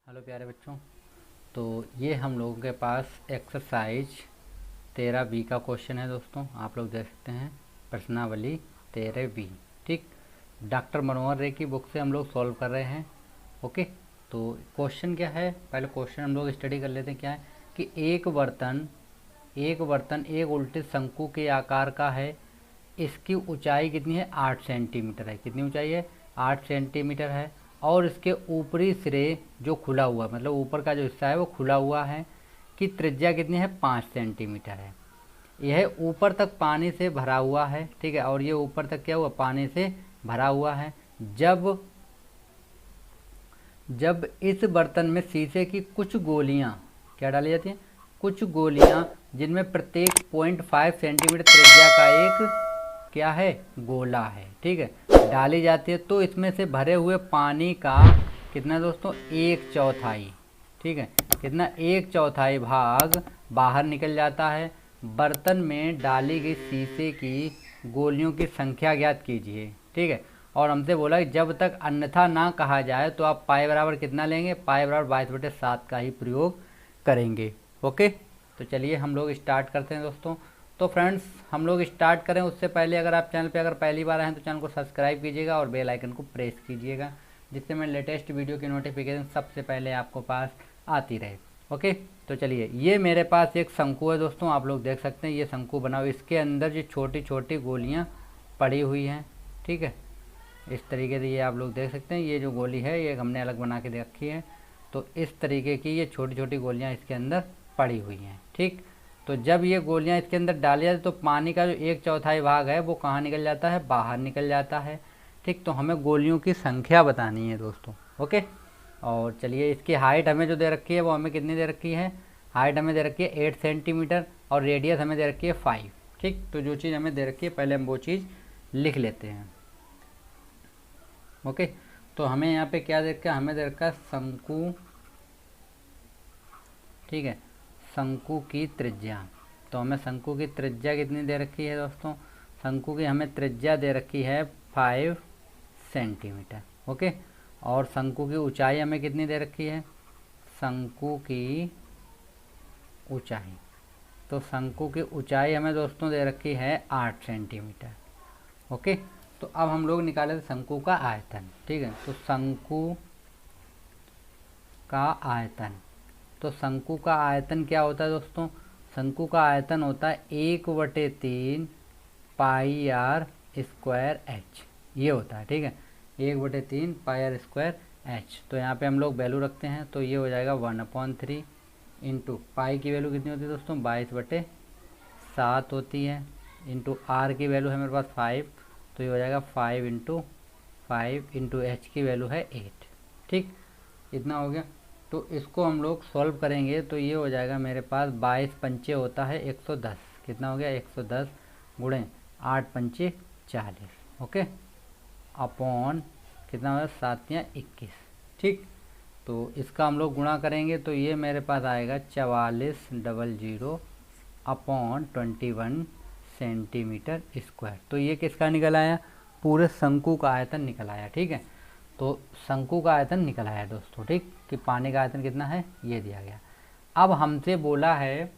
Hello प्यारे बच्चों। तो ये हम लोगों के पास एक्सरसाइज 13B का क्वेश्चन है दोस्तों। आप लोग देख सकते हैं प्रश्नावली 13B। ठीक, डॉक्टर मनोहर रे की बुक से हम लोग सॉल्व कर रहे हैं। ओके, तो क्वेश्चन क्या है, पहले क्वेश्चन हम लोग स्टडी कर लेते हैं। क्या है कि एक बर्तन एक उल्टे शंकु के आकार का है। इसकी ऊंचाई कितनी है, 8 सेंटीमीटर है। कितनी ऊंचाई है, 8 सेंटीमीटर है। और इसके ऊपरी सिरे जो खुला हुआ, मतलब ऊपर का जो हिस्सा है वो खुला हुआ है, कि त्रिज्या कितनी है, 5 सेंटीमीटर है। यह ऊपर तक पानी से भरा हुआ है। ठीक है, और ये ऊपर तक क्या हुआ, पानी से भरा हुआ है। जब इस बर्तन में शीशे की कुछ गोलियां क्या डाली जाती हैं, कुछ गोलियां जिनमें प्रत्येक 0.5 सेंटीमीटर त्रिज्या का एक क्या है, गोला है। ठीक है, डाली जाती है, तो इसमें से भरे हुए पानी का कितना दोस्तों, 1/4। ठीक है, कितना, 1/4 भाग बाहर निकल जाता है। बर्तन में डाली गई शीशे की गोलियों की संख्या ज्ञात कीजिए। ठीक है, और हमसे बोला कि जब तक अन्यथा ना कहा जाए तो आप पाई बराबर कितना लेंगे, पाई बराबर 22/7 का ही प्रयोग करेंगे। ओके, तो चलिए हम लोग स्टार्ट करते हैं दोस्तों। तो फ्रेंड्स, हम लोग स्टार्ट करें उससे पहले अगर आप चैनल पे अगर पहली बार आए हैं तो चैनल को सब्सक्राइब कीजिएगा और बेल आइकन को प्रेस कीजिएगा, जिससे मैं लेटेस्ट वीडियो की नोटिफिकेशन सबसे पहले आपको पास आती रहे। ओके, तो चलिए, ये मेरे पास एक शंकु है दोस्तों। आप लोग देख सकते हैं ये शंकु बना हुआ, इसके अंदर जो छोटी छोटी गोलियाँ पड़ी हुई हैं। ठीक है, इस तरीके से ये आप लोग देख सकते हैं, ये जो गोली है ये हमने अलग बना के रखी है। तो इस तरीके की ये छोटी छोटी गोलियाँ इसके अंदर पड़ी हुई हैं। ठीक, तो जब ये गोलियां इसके अंदर डाली जाती तो पानी का जो 1/4 भाग है वो कहाँ निकल जाता है, बाहर निकल जाता है। ठीक, तो हमें गोलियों की संख्या बतानी है दोस्तों। ओके, और चलिए, इसकी हाइट हमें जो दे रखी है वो हमें कितनी दे रखी है, हाइट हमें दे रखी है 8 सेंटीमीटर और रेडियस हमें दे रखी है 5। ठीक, तो जो चीज़ हमें दे रखी है पहले हम वो चीज़ लिख लेते हैं। ओके, तो हमें यहाँ पे क्या दे रखा है, हमें दे रखा है शंकु। ठीक है, शंकु की त्रिज्या। तो हमें शंकु की त्रिज्या कितनी दे रखी है दोस्तों, शंकु की हमें त्रिज्या दे रखी है 5 सेंटीमीटर। ओके, और शंकु की ऊंचाई हमें कितनी दे रखी है, शंकु की ऊंचाई, तो शंकु की ऊंचाई हमें दोस्तों दे रखी है 8 सेंटीमीटर। ओके, तो अब हम लोग निकाले शंकु का आयतन। ठीक है, तो शंकु का आयतन, तो शंकु का आयतन क्या होता है दोस्तों, शंकु का आयतन होता है 1/3 पाई आर स्क्वायर एच, ये होता है। ठीक है, 1/3 पाई आर स्क्वायर एच। तो यहाँ पे हम लोग वैल्यू रखते हैं, तो ये हो जाएगा 1/3 इंटू पाई की वैल्यू कितनी होती है दोस्तों, 22/7 होती है, इंटू आर की वैल्यू है मेरे पास 5, तो ये हो जाएगा 5 इंटू एच की वैल्यू है 8। ठीक, इतना हो गया। तो इसको हम लोग सॉल्व करेंगे तो ये हो जाएगा मेरे पास 22 पंचे होता है 110। कितना हो गया, 110 गुणे 8 पंचे 40। ओके, अपॉन कितना होगा, 7 या 21। ठीक, तो इसका हम लोग गुणा करेंगे तो ये मेरे पास आएगा 4400 अपॉन 21 सेंटीमीटर स्क्वायर। तो ये किसका निकल आया, पूरे शंकु का आयतन निकल आया। ठीक है, तो शंकु का आयतन निकल आया दोस्तों। ठीक, कि पानी का आयतन कितना है ये दिया गया। अब हमसे बोला है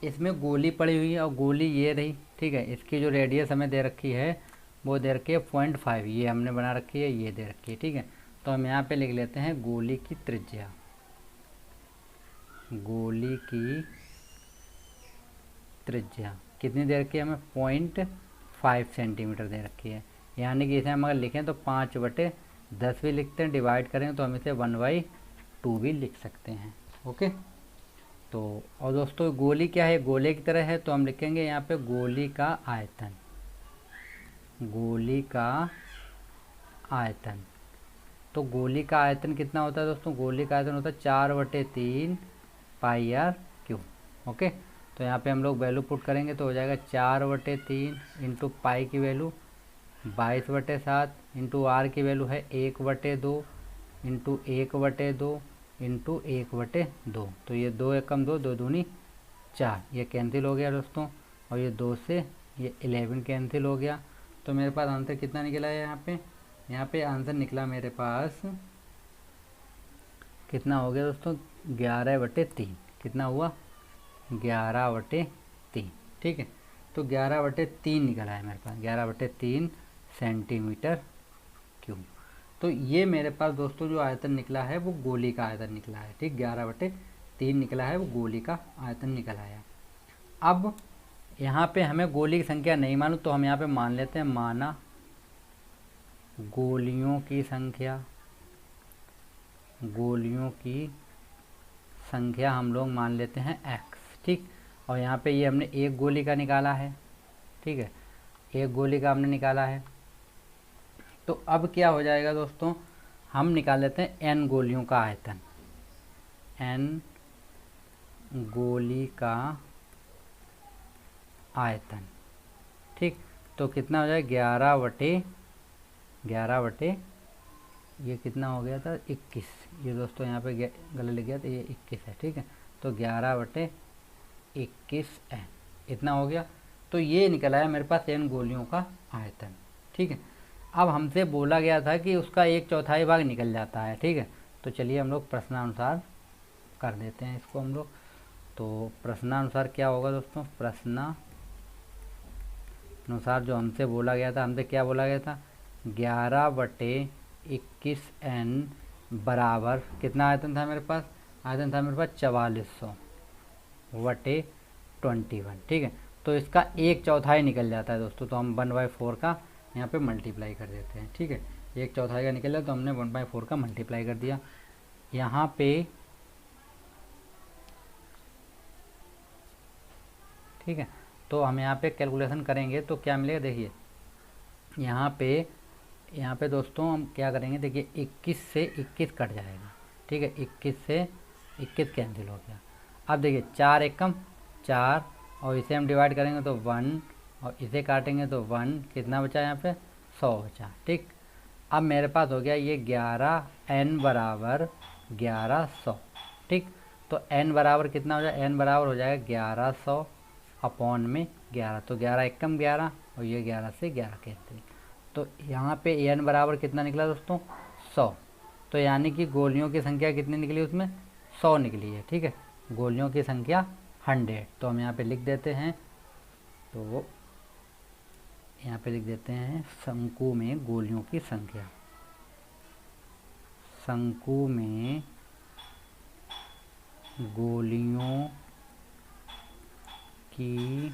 इसमें गोली पड़ी हुई है और गोली ये रही। ठीक है, इसकी जो रेडियस हमें दे रखी है वो दे रखी है 0.5, ये हमने बना रखी है, ये दे रखी है। ठीक है, तो हम यहाँ पे लिख लेते हैं गोली की त्रिज्या। गोली की त्रिज्या कितनी दे रखी है हमें, 0.5 सेंटीमीटर दे रखी है। यानी कि इसे हम अगर लिखें तो 5/10 भी लिखते हैं, डिवाइड करें तो हम इसे 1/2 भी लिख सकते हैं। ओके, तो और दोस्तों गोली क्या है, गोले की तरह है, तो हम लिखेंगे यहाँ पे गोली का आयतन। गोली का आयतन, तो गोली का आयतन कितना होता है दोस्तों, गोली का आयतन होता है 4/3 पाई आर क्यूब। ओके, तो यहाँ पे हम लोग वैल्यू पुट करेंगे तो हो जाएगा 4/3 इंटू पाई की वैल्यू 22/7 इंटू आर की वैल्यू है 1/2 इंटू 1/2 इंटू 1/2। तो ये 2 एकम 2, 2 दूनी 4, ये कैंसिल हो गया दोस्तों, और ये 2 से ये 11 कैंसिल हो गया। तो मेरे पास आंसर कितना निकला है, यहाँ पे आंसर निकला मेरे पास कितना हो गया दोस्तों, 11/3। कितना हुआ, 11/3। ठीक है, तो 11/3 निकला है मेरे पास, 11/3 सेंटीमीटर क्यूब। तो ये मेरे पास दोस्तों जो आयतन निकला है वो गोली का आयतन निकला है। ठीक, 11/3 निकला है, वो गोली का आयतन निकल आया। अब यहाँ पे हमें गोली की संख्या नहीं मालूम, तो हम यहाँ पे मान लेते हैं, माना गोलियों की संख्या हम लोग मान लेते हैं x। ठीक, और यहाँ पे ये हमने एक गोली का निकाला है। ठीक है, एक गोली का हमने निकाला है। तो अब क्या हो जाएगा दोस्तों, हम निकाल लेते हैं n गोलियों का आयतन, n गोली का आयतन। ठीक, तो कितना हो जाएगा, 11/11 ये कितना हो गया था, 21। ये दोस्तों यहाँ पे गलत लिख गया था, ये 21 है। ठीक है, तो 11/21 n इतना हो गया। तो ये निकल आया मेरे पास n गोलियों का आयतन। ठीक है, अब हमसे बोला गया था कि उसका 1/4 भाग निकल जाता है। ठीक है, तो चलिए हम लोग प्रश्नानुसार कर देते हैं इसको हम लोग। तो प्रश्नानुसार क्या होगा दोस्तों, प्रश्नानुसार जो हमसे बोला गया था, हमसे क्या बोला गया था, 11/21 n बराबर कितना आयतन था मेरे पास, आयतन था मेरे पास 4400/21। ठीक है, तो इसका 1/4 निकल जाता है दोस्तों, तो हम 1/4 का यहाँ पे मल्टीप्लाई कर देते हैं। ठीक है, 1/4 का निकल जाए तो हमने 1/4 का मल्टीप्लाई कर दिया यहाँ पे। ठीक है, तो हम यहाँ पे कैलकुलेशन करेंगे तो क्या मिलेगा, देखिए यहाँ पे दोस्तों हम क्या करेंगे, देखिए 21 से 21 कट जाएगा। ठीक है, 21 से 21 कैंसिल हो गया। अब देखिए 4 एकम 4, और इसे हम डिवाइड करेंगे तो 1, और इसे काटेंगे तो 1, कितना बचा यहाँ पे, 100 बचा। ठीक, अब मेरे पास हो गया ये 11n बराबर 1100। ठीक, तो n बराबर कितना हो जाएगा, n बराबर हो जाएगा 1100/11। तो 11 एकम 11, और ये 11 से 11 कैंसिल। तो यहाँ पे n बराबर कितना निकला दोस्तों, 100। तो यानी कि गोलियों की संख्या कितनी निकली, उसमें 100 निकली है। ठीक है, गोलियों की संख्या 100। तो हम यहाँ पे लिख देते हैं, तो यहाँ पे लिख देते हैं शंकु में गोलियों की संख्या, शंकु में गोलियों की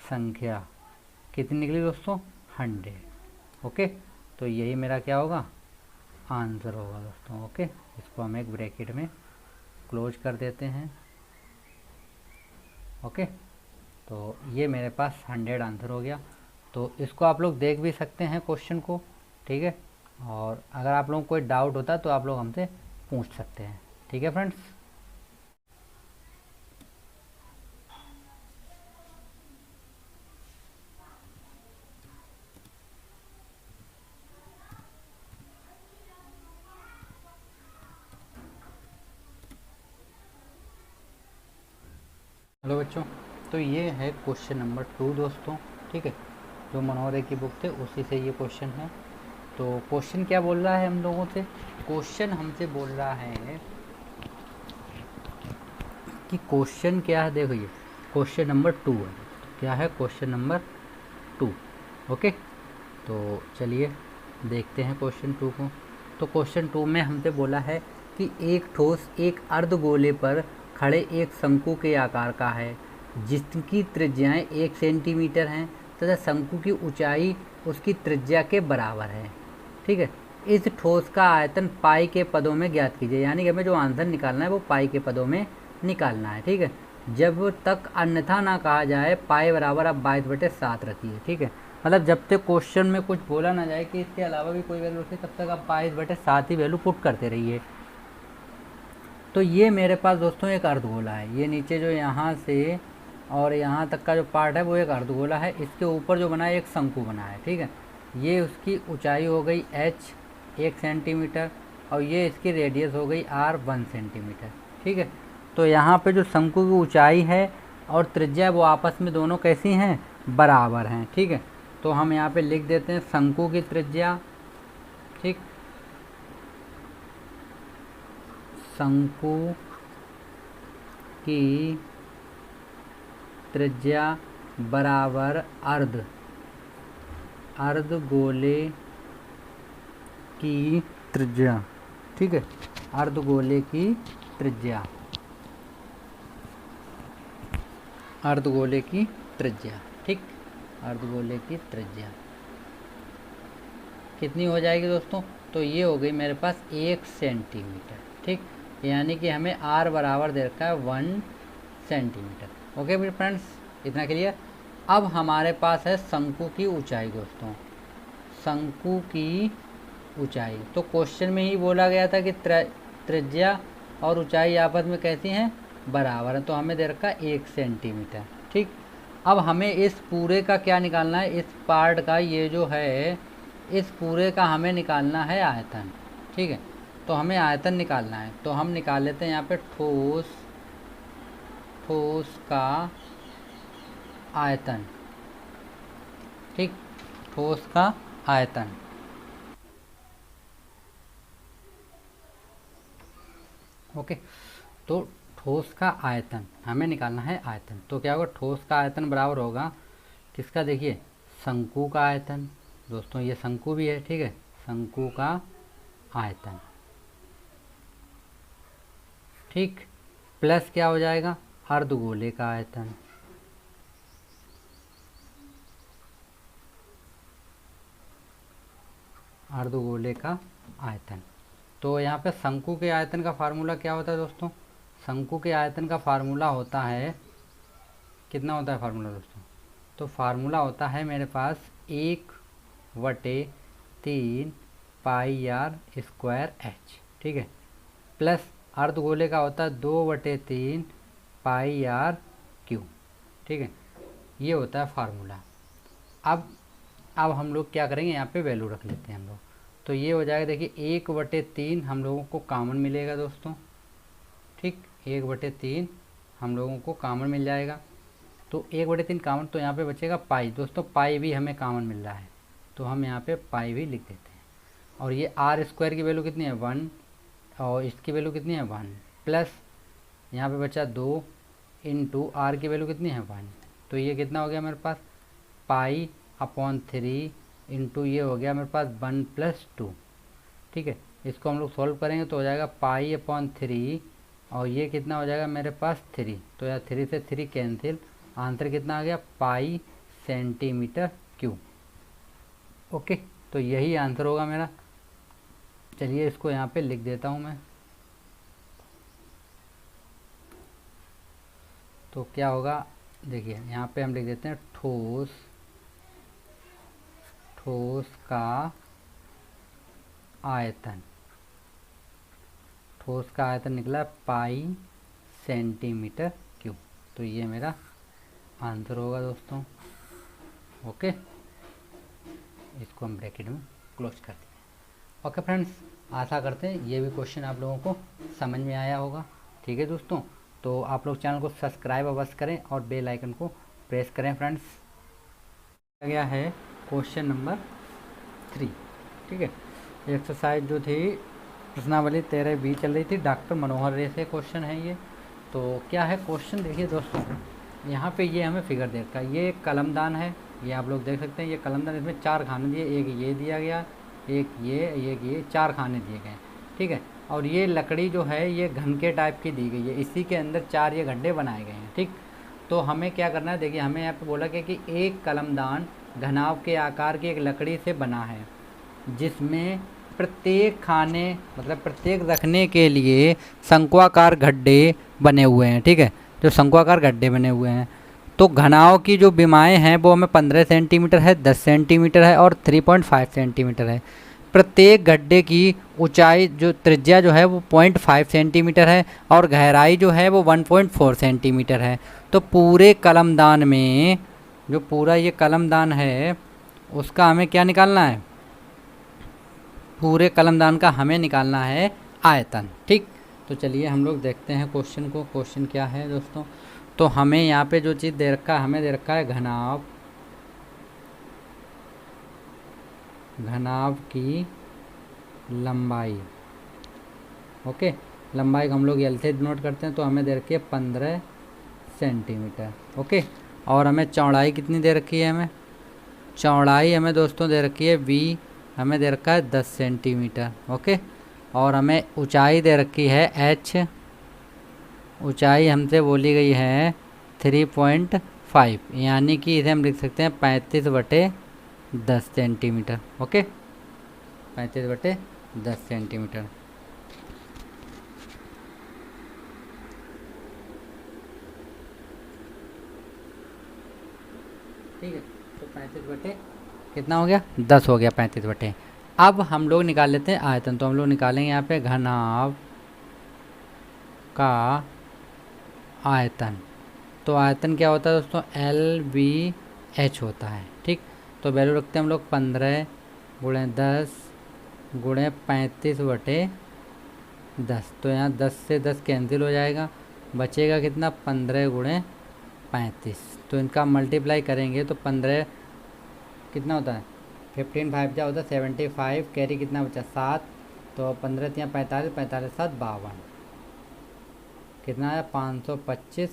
संख्या कितनी निकली दोस्तों, 100। ओके, तो यही मेरा क्या होगा, आंसर होगा दोस्तों। ओके, इसको हम एक ब्रैकेट में क्लोज कर देते हैं। ओके, तो ये मेरे पास 100 आंसर हो गया। तो इसको आप लोग देख भी सकते हैं क्वेश्चन को। ठीक है, और अगर आप लोगों को कोई डाउट होता है तो आप लोग हमसे पूछ सकते हैं। ठीक है फ्रेंड्स, हेलो बच्चों, तो ये है क्वेश्चन नंबर 2 दोस्तों। ठीक है, जो मनोहर की बुक थे उसी से ये क्वेश्चन है। तो क्वेश्चन क्या बोल रहा है हम लोगों से, क्वेश्चन हमसे बोल रहा है कि क्वेश्चन क्या है, देखो ये क्वेश्चन नंबर 2 है। क्या है क्वेश्चन नंबर 2। ओके, तो चलिए देखते हैं क्वेश्चन 2 को। तो क्वेश्चन 2 में हमसे बोला है कि एक ठोस एक अर्धगोले पर खड़े एक शंकु के आकार का है, जिसकी त्रिज्याएं 1 सेंटीमीटर हैं तथा शंकु की ऊंचाई उसकी त्रिज्या के बराबर है। ठीक है, इस ठोस का आयतन पाई के पदों में ज्ञात कीजिए। यानी कि हमें जो आंसर निकालना है वो पाई के पदों में निकालना है। ठीक है, जब तक अन्यथा ना कहा जाए पाई बराबर आप 22/7 रखिए। ठीक है, मतलब जब तक क्वेश्चन में कुछ बोला ना जाए कि इसके अलावा भी कोई वैल्यू रखिए, तब तक आप 22/7 ही वैल्यू पुट करते रहिए। तो ये मेरे पास दोस्तों एक अर्धगोला है, ये नीचे जो यहाँ से और यहाँ तक का जो पार्ट है वो एक अर्धगोला है। इसके ऊपर जो बना है एक शंकु बना है। ठीक है, ये उसकी ऊंचाई हो गई h 1 सेंटीमीटर, और ये इसकी रेडियस हो गई r 1 सेंटीमीटर। ठीक है, तो यहाँ पे जो शंकु की ऊंचाई है और त्रिज्या वो आपस में दोनों कैसी हैं, बराबर हैं। ठीक है, तो हम यहाँ पे लिख देते हैं शंकु की त्रिज्या। ठीक, शंकु की त्रिज्या बराबर अर्धगोले की त्रिज्या। ठीक है, अर्धगोले की त्रिज्या, अर्धगोले की त्रिज्या। ठीक, अर्धगोले की त्रिज्या कितनी हो जाएगी दोस्तों? तो ये हो गई मेरे पास 1 सेंटीमीटर। ठीक, यानी कि हमें r बराबर दे रखा है 1 सेंटीमीटर। ओके मेरे फ्रेंड्स, इतना क्लियर। अब हमारे पास है शंकु की ऊंचाई दोस्तों, शंकु की ऊंचाई। तो क्वेश्चन में ही बोला गया था कि त्रिज्या और ऊंचाई आपस में कैसी हैं? बराबर है। तो हमें दे रखा है 1 सेंटीमीटर। ठीक, अब हमें इस पूरे का क्या निकालना है? इस पार्ट का, ये जो है इस पूरे का हमें निकालना है आयतन। ठीक है, तो हमें आयतन निकालना है। तो हम निकाल लेते हैं यहाँ पे ठोस का आयतन। ठीक, ठोस का आयतन। ओके, तो ठोस का आयतन हमें निकालना है आयतन। तो क्या होगा? ठोस का आयतन बराबर होगा किसका? देखिए, शंकु का आयतन। दोस्तों ये शंकु भी है। ठीक है, शंकु का आयतन। ठीक, प्लस क्या हो जाएगा? अर्धगोले का आयतन। अर्धगोले का आयतन। तो यहाँ पे शंकु के आयतन का फार्मूला क्या होता है दोस्तों? शंकु के आयतन का फार्मूला होता है, कितना होता है फार्मूला दोस्तों? तो फार्मूला होता है मेरे पास 1/3 पाई आर स्क्वायर एच। ठीक है, प्लस अर्धगोले का होता है 2/3 पाई आर क्यू। ठीक है, ये होता है फार्मूला। अब हम लोग क्या करेंगे? यहाँ पे वैल्यू रख लेते हैं हम लोग। तो ये हो जाएगा, देखिए 1/3 हम लोगों को कॉमन मिलेगा दोस्तों। ठीक, 1/3 हम लोगों को कॉमन मिल जाएगा। तो 1/3 कॉमन, तो यहाँ पे बचेगा पाई। दोस्तों पाई भी हमें कॉमन मिल रहा है, तो हम यहाँ पे पाई भी लिख देते हैं। और ये आर स्क्वायर की वैल्यू कितनी है? 1, और इसकी वैल्यू कितनी है? 1, प्लस यहाँ पे बचा 2 इंटू आर की वैल्यू कितनी है? 1। तो ये कितना हो गया मेरे पास? पाई/3 इंटू ये हो गया मेरे पास 1 + 2। ठीक है, इसको हम लोग सॉल्व करेंगे तो हो जाएगा पाई/3, और ये कितना हो जाएगा मेरे पास? 3। तो यार 3 से 3 कैंसिल, आंसर कितना आ गया? पाई सेंटीमीटर क्यूब। ओके, तो यही आंसर होगा मेरा। चलिए इसको यहाँ पे लिख देता हूँ मैं। तो क्या होगा? देखिए यहाँ पे हम लिख देते हैं ठोस का आयतन। ठोस का आयतन निकला पाई सेंटीमीटर क्यूब। तो ये मेरा आंसर होगा दोस्तों। ओके, इसको हम ब्रैकेट में क्लोज कर देंगे। ओके फ्रेंड्स, आशा करते हैं ये भी क्वेश्चन आप लोगों को समझ में आया होगा। ठीक है दोस्तों, तो आप लोग चैनल को सब्सक्राइब अवश्य करें और बेल आइकन को प्रेस करें फ्रेंड्स। गया है क्वेश्चन नंबर 3। ठीक है, एक्सरसाइज जो थी प्रश्नावली 13B चल रही थी, डॉक्टर मनोहर रे से क्वेश्चन है ये। तो क्या है क्वेश्चन? देखिए दोस्तों, यहाँ पे ये हमें फिगर दे रखा है। ये कलमदान है, ये आप लोग देख सकते हैं। ये कलमदान, इसमें 4 खाने दिए, एक ये दिया गया, एक ये 4 खाने दिए गए। ठीक है, और ये लकड़ी जो है ये घन के टाइप की दी गई है, इसी के अंदर 4 ये गड्ढे बनाए गए हैं। ठीक, तो हमें क्या करना है? देखिए हमें यहाँ पे बोला गया कि एक कलमदान घनाव के आकार की एक लकड़ी से बना है, जिसमें प्रत्येक खाने मतलब प्रत्येक रखने के लिए शंक्वाकार गड्ढे बने हुए हैं। ठीक है, जो शंक्वाकार गड्ढे बने हुए हैं। तो घनाव की जो विमाएँ हैं वो हमें 15 सेंटीमीटर है, 10 सेंटीमीटर है और 3.5 सेंटीमीटर है। प्रत्येक गड्ढे की ऊंचाई जो त्रिज्या जो है वो 0.5 सेंटीमीटर है और गहराई जो है वो 1.4 सेंटीमीटर है। तो पूरे कलमदान में जो पूरा ये कलमदान है उसका हमें क्या निकालना है? पूरे कलमदान का हमें निकालना है आयतन। ठीक, तो चलिए हम लोग देखते हैं क्वेश्चन को। क्वेश्चन क्या है दोस्तों? तो हमें यहाँ पे जो चीज़ दे रखा है, हमें दे रखा है घनाव की लंबाई। ओके, लंबाई को हम लोग एल से डिनोट करते हैं, तो हमें दे रखी है 15 सेंटीमीटर। ओके, और हमें चौड़ाई कितनी दे रखी है, हमें चौड़ाई हमें दोस्तों दे रखी है वी, हमें दे रखा है 10 सेंटीमीटर। ओके, और हमें ऊंचाई दे रखी है एच, ऊंचाई हमसे बोली गई है 3.5, यानी कि इसे हम लिख सकते हैं 35/10 सेंटीमीटर। Okay, 35/10 centimetre. ठीक है, तो 35 कितना हो गया, 10 हो गया 35। अब हम लोग निकाल लेते हैं आयतन, तो हम लोग निकालेंगे यहाँ पे घनाभ का आयतन। तो आयतन क्या होता है दोस्तों, LVH होता है। ठीक, तो वैल्यू रखते हैं हम लोग 15 × 10 × 35/10। तो यहाँ 10 से 10 कैंसिल हो जाएगा, बचेगा कितना 15 × 35। तो इनका मल्टीप्लाई करेंगे तो 15 कितना होता है 15 5 जा होता है 75, कैरी कितना बचा 7, तो 15 3 45, 45 7 52, कितना आया 525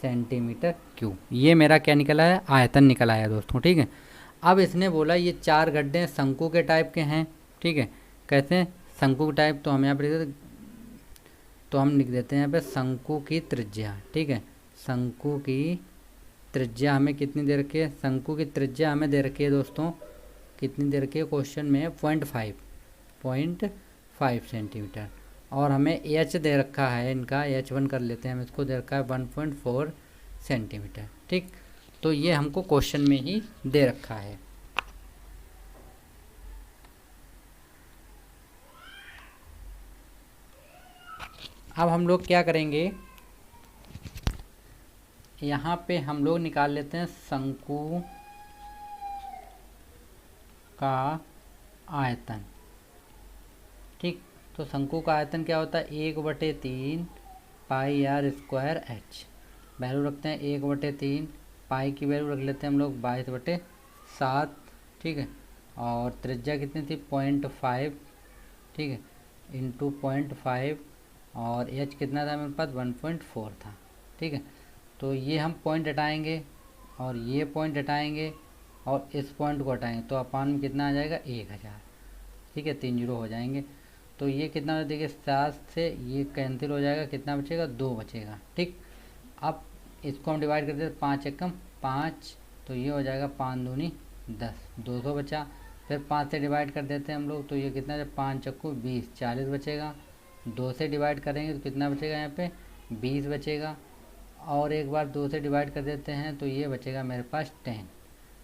सेंटीमीटर क्यूब। ये मेरा क्या निकला है, आयतन निकल आया दोस्तों। ठीक है, अब इसने बोला ये 4 गड्ढे शंकु के टाइप के हैं। ठीक है, कैसे शंकु के टाइप, तो हम यहाँ पर तो हम लिख देते हैं यहाँ पे शंकु की त्रिज्या। ठीक है, शंकु की त्रिज्या हमें कितनी दे रखी है, शंकु की त्रिज्या हमें दे रखी है दोस्तों, कितनी दे रखी है क्वेश्चन में 0.5 सेंटीमीटर, और हमें एच दे रखा है, इनका H1 कर लेते हैं हम, इसको दे रखा है 1.4 सेंटीमीटर। ठीक, तो ये हमको क्वेश्चन में ही दे रखा है। अब हम लोग क्या करेंगे, यहाँ पे हम लोग निकाल लेते हैं शंकु का आयतन। ठीक, तो शंकु का आयतन क्या होता है 1/3 πr²h। वैल्यू रखते हैं 1/3, पाई की वैल्यू रख लेते हैं हम लोग 22/7। ठीक है, और त्रिज्या कितनी थी 0.5, ठीक है, इंटू 0.5, और एच कितना था मेरे पास 1.4 था। ठीक है, तो ये हम पॉइंट हटाएंगे और ये पॉइंट हटाएंगे और इस पॉइंट को हटाएंगे, तो अपान में कितना आ जाएगा 1000। ठीक है, 3 0 हो जाएंगे, तो ये कितना देखिए 7 से ये कैंसिल हो जाएगा, कितना बचेगा 2 बचेगा। ठीक, अब इसको हम डिवाइड कर देते 5 एकम 5, तो ये हो जाएगा 5 दूनी 10, 200 बचा। फिर 5 से डिवाइड कर देते हैं हम लोग, तो ये कितना जब 5 चक्कू 20, 40 बचेगा। 2 से डिवाइड करेंगे तो कितना बचेगा यहाँ पे 20 बचेगा, और एक बार 2 से डिवाइड कर देते हैं तो ये बचेगा मेरे पास 10।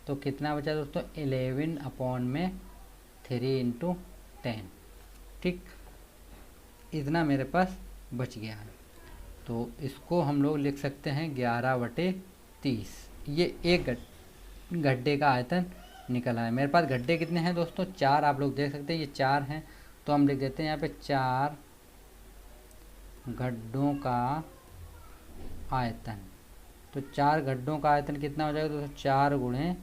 तो कितना बचा दोस्तों 11/3 × 10। ठीक, इतना मेरे पास बच गया है, तो इसको हम लोग लिख सकते हैं 11/30। ये एक गड्ढे का आयतन निकला है। मेरे पास गड्ढे कितने हैं दोस्तों 4, आप लोग देख सकते हैं ये 4 हैं, तो हम लिख देते हैं यहाँ पे 4 गड्ढों का आयतन। तो 4 गड्ढों का आयतन कितना हो जाएगा दोस्तों 4 ×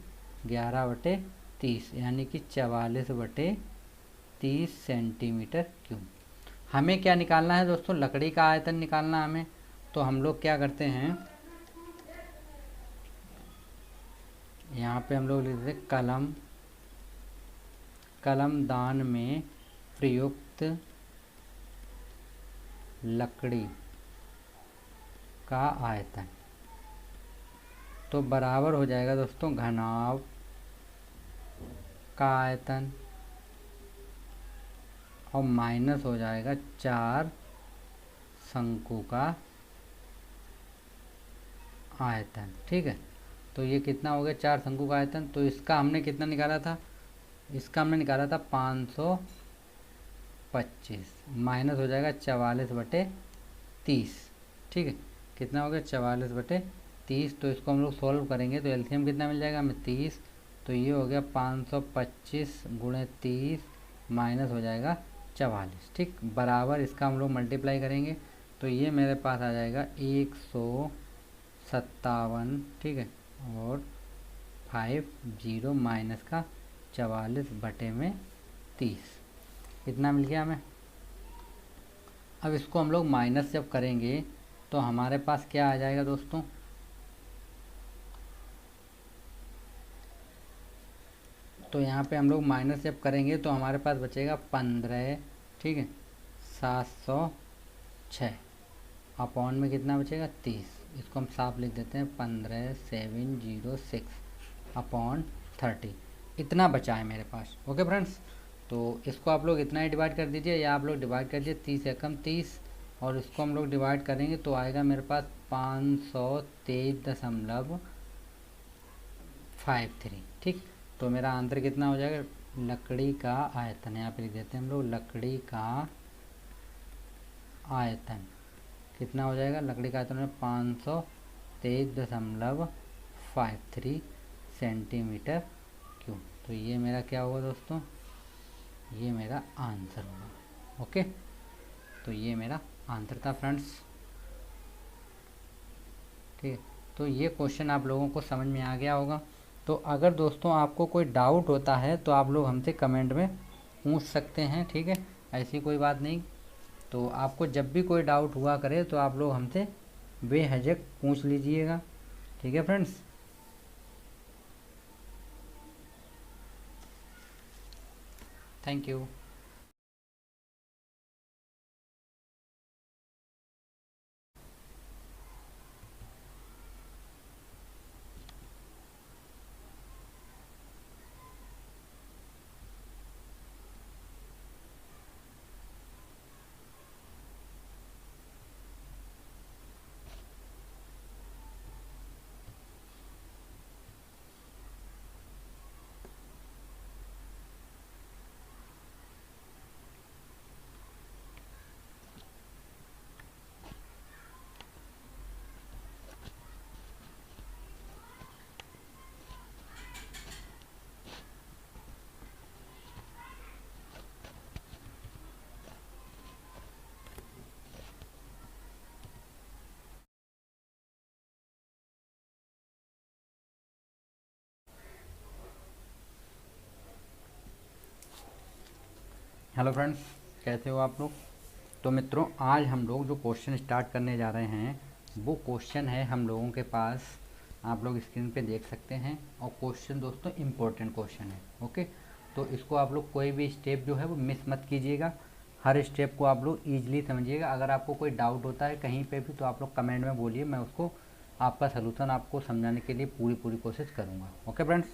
11/30, यानी कि 44/30 सेंटीमीटर क्यूब। हमें क्या निकालना है दोस्तों, लकड़ी का आयतन निकालना है हमें। तो हम लोग क्या करते हैं, यहाँ पे हम लोग लिख देते कलम दान में प्रयुक्त लकड़ी का आयतन, तो बराबर हो जाएगा दोस्तों घनाभ का आयतन, और माइनस हो जाएगा 4 शंकु का आयतन। ठीक है, तो ये कितना हो गया 4 शंकु का आयतन। तो इसका हमने कितना निकाला था, इसका हमने निकाला था 525, माइनस हो जाएगा 44/30। ठीक है, कितना हो गया 44/30। तो इसको हम लोग सॉल्व करेंगे तो एलसीएम कितना मिल जाएगा हमें 30, तो ये हो गया 525 × 30 माइनस हो जाएगा 44। ठीक, बराबर इसका हम लोग मल्टीप्लाई करेंगे तो ये मेरे पास आ जाएगा 157। ठीक है, और 50 माइनस का 44/30, कितना मिल गया हमें अब इसको हम लोग माइनस जब करेंगे तो हमारे पास क्या आ जाएगा दोस्तों, तो यहाँ पे हम लोग माइनस जब करेंगे तो हमारे पास बचेगा 15, ठीक है, 706 अपॉन में कितना बचेगा 30। इसको हम साफ लिख देते हैं 15706 अपॉन 30, इतना बचा है मेरे पास। ओके फ्रेंड्स, तो इसको आप लोग इतना ही डिवाइड कर दीजिए, या आप लोग डिवाइड कर दीजिए 30 एकम 30, और इसको हम लोग डिवाइड करेंगे तो आएगा मेरे पास 523.53, ठीक। तो मेरा आंसर कितना हो जाएगा, लकड़ी का आयतन, यहाँ पे लिख देते हैं हम लोग लकड़ी का आयतन कितना हो जाएगा, लकड़ी का आयतन में 523.53 सेंटीमीटर क्यूब। तो ये मेरा क्या होगा दोस्तों, ये मेरा आंसर होगा। ओके, तो ये मेरा आंसर था फ्रेंड्स, ठीक है। तो ये क्वेश्चन आप लोगों को समझ में आ गया होगा। तो अगर दोस्तों आपको कोई डाउट होता है तो आप लोग हमसे कमेंट में पूछ सकते हैं, ठीक है, ऐसी कोई बात नहीं। तो आपको जब भी कोई डाउट हुआ करे तो आप लोग हमसे बेझिझक पूछ लीजिएगा, ठीक है friends. Thank you. Hello friends, कैसे हो आप लोग। तो मित्रों, आज हम लोग जो क्वेश्चन स्टार्ट करने जा रहे हैं वो क्वेश्चन है हम लोगों के पास, आप लोग स्क्रीन पे देख सकते हैं। और क्वेश्चन दोस्तों इम्पोर्टेंट क्वेश्चन है। ओके, तो इसको आप लोग कोई भी स्टेप जो है वो मिस मत कीजिएगा, हर स्टेप को आप लोग ईजिली समझिएगा। अगर आपको कोई डाउट होता है कहीं पे भी तो आप लोग कमेंट में बोलिए, मैं उसको आपका सलूशन आपको समझाने के लिए पूरी कोशिश करूँगा। ओके फ्रेंड्स,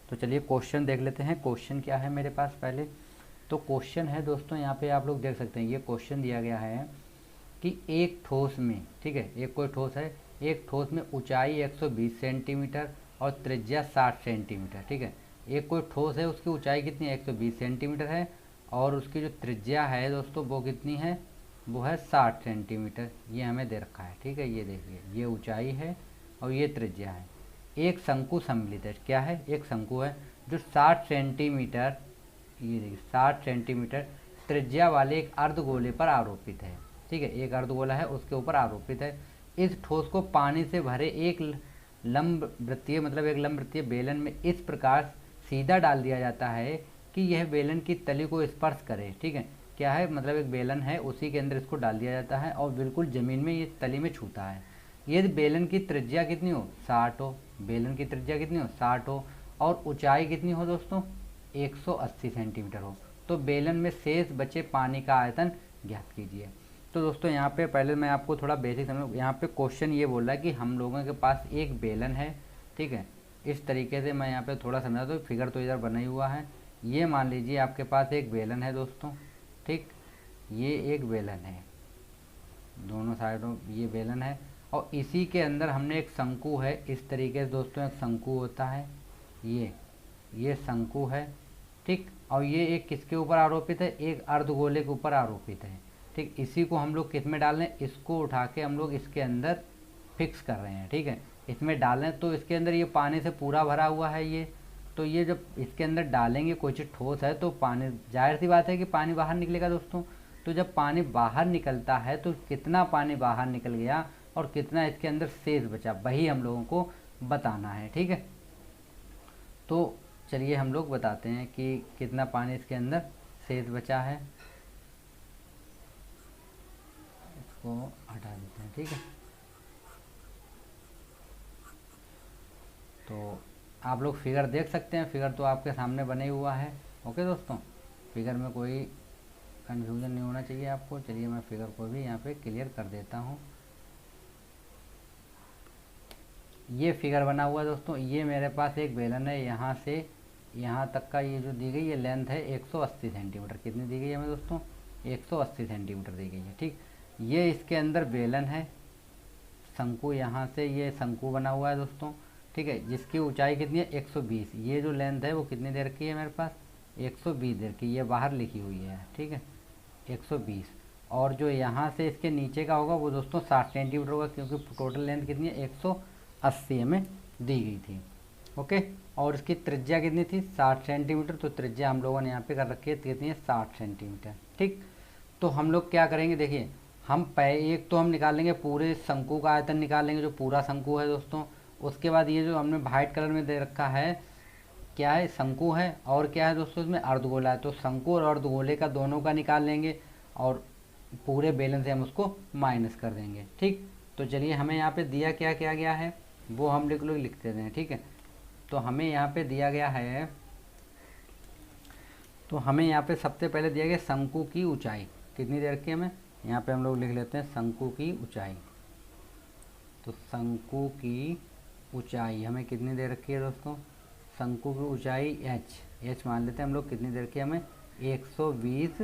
तो चलिए क्वेश्चन देख लेते हैं। क्वेश्चन क्या है मेरे पास पहले, तो क्वेश्चन है दोस्तों, यहाँ पे आप लोग देख सकते हैं, ये क्वेश्चन दिया गया है कि एक ठोस में, ठीक है, एक कोई ठोस है, एक ठोस में ऊंचाई 120 सेंटीमीटर और त्रिज्या 60 सेंटीमीटर, ठीक है। एक कोई ठोस है, उसकी ऊंचाई कितनी है, 120 सेंटीमीटर है, और उसकी जो त्रिज्या है दोस्तों वो कितनी है, वो है 60 सेंटीमीटर। ये हमें दे रखा है, ठीक है। ये देखिए, ये ऊंचाई है और ये त्रिज्या है। एक शंकु सम्मिलित है, क्या है, एक शंकु है जो 60 सेंटीमीटर, ये देखिए 60 सेंटीमीटर त्रिज्या वाले एक अर्धगोले पर आरोपित है, ठीक है। एक अर्धगोला है, उसके ऊपर आरोपित है। इस ठोस को पानी से भरे एक लंब वृत्तीय, मतलब एक लंब वृत्तीय बेलन में इस प्रकार सीधा डाल दिया जाता है कि यह बेलन की तली को स्पर्श करे, ठीक है। क्या है, मतलब एक बेलन है, उसी के अंदर इसको डाल दिया जाता है और बिल्कुल ज़मीन में ये तली में छूता है। यदि बेलन की त्रिज्या कितनी हो, 60 हो, बेलन की त्रिज्या कितनी हो, 60 हो, और ऊंचाई कितनी हो दोस्तों, 180 सेंटीमीटर हो, तो बेलन में शेष बचे पानी का आयतन ज्ञात कीजिए। तो दोस्तों यहाँ पे पहले मैं आपको थोड़ा बेसिक समझ, यहाँ पे क्वेश्चन ये बोल रहा है कि हम लोगों के पास एक बेलन है, ठीक है। इस तरीके से मैं यहाँ पे थोड़ा समझा दूँ, फिगर तो इधर बना ही हुआ है। ये मान लीजिए आपके पास एक बेलन है दोस्तों, ठीक, ये एक बेलन है, दोनों साइडों ये बेलन है, और इसी के अंदर हमने एक शंकु है। इस तरीके से दोस्तों एक शंकु होता है, ये शंकु है, ठीक। और ये एक किसके ऊपर आरोपित है, एक अर्धगोले के ऊपर आरोपित है, ठीक। इसी को हम लोग किस में डाल रहे हैं, इसको उठा के हम लोग इसके अंदर फिक्स कर रहे हैं, ठीक है। इसमें डालें तो इसके अंदर ये पानी से पूरा भरा हुआ है ये, तो ये जब इसके अंदर डालेंगे कोई चीज़ ठोस है तो पानी, जाहिर सी बात है कि पानी बाहर निकलेगा दोस्तों। तो जब पानी बाहर निकलता है तो कितना पानी बाहर निकल गया और कितना इसके अंदर शेष बचा, वही हम लोगों को बताना है, ठीक है। तो चलिए हम लोग बताते हैं कि कितना पानी इसके अंदर शेष बचा है। इसको हटा देते हैं, ठीक है। तो आप लोग फिगर देख सकते हैं, फिगर तो आपके सामने बने हुआ है। ओके दोस्तों, फिगर में कोई कन्फ्यूज़न नहीं होना चाहिए आपको। चलिए मैं फिगर को भी यहाँ पे क्लियर कर देता हूँ। ये फिगर बना हुआ है दोस्तों। ये मेरे पास एक बेलन है, यहाँ से यहाँ तक का ये जो दी गई है लेंथ है 180 सेंटीमीटर। कितनी दी गई है हमें दोस्तों? 180 सेंटीमीटर दी गई है, ठीक। ये इसके अंदर बेलन है, शंकु, यहाँ से ये शंकु बना हुआ है दोस्तों, ठीक है, जिसकी ऊंचाई कितनी है? 120। ये जो लेंथ है वो कितनी देर की है मेरे पास? 120 देर की, ये बाहर लिखी हुई है, ठीक है, 120। और जो यहाँ से इसके नीचे का होगा वो दोस्तों 60 सेंटीमीटर होगा, क्योंकि टोटल लेंथ कितनी है? 180 हमें दी गई थी। ओके, और इसकी त्रिज्या कितनी थी? 60 सेंटीमीटर। तो त्रिज्या हम लोगों ने यहाँ पे कर रखी है कितनी है? 60 सेंटीमीटर, ठीक। तो हम लोग क्या करेंगे, देखिए, हम एक तो हम निकालेंगे पूरे शंकु का आयतन निकालेंगे, जो पूरा शंकु है दोस्तों। उसके बाद ये जो हमने वाइट कलर में दे रखा है, क्या है? शंकु है, और क्या है दोस्तों? इसमें अर्धगोला है। तो शंकु और अर्धगोले का दोनों का निकाल लेंगे, और पूरे बैलेंस से हम उसको माइनस कर देंगे, ठीक। तो चलिए, हमें यहाँ पे दिया क्या क्या गया है वो हम लिख देते हैं, ठीक है। तो हमें यहाँ पे दिया गया है, तो हमें यहाँ पे सबसे पहले दिया गया शंकु की ऊंचाई कितनी दे रखी है हमें? यहाँ पे हम लोग लिख लेते हैं शंकु की ऊंचाई। तो शंकु की ऊंचाई हमें कितनी दे रखी है दोस्तों? शंकु की ऊंचाई एच मान लेते हैं हम लोग। कितनी दे रखी है हमें? 120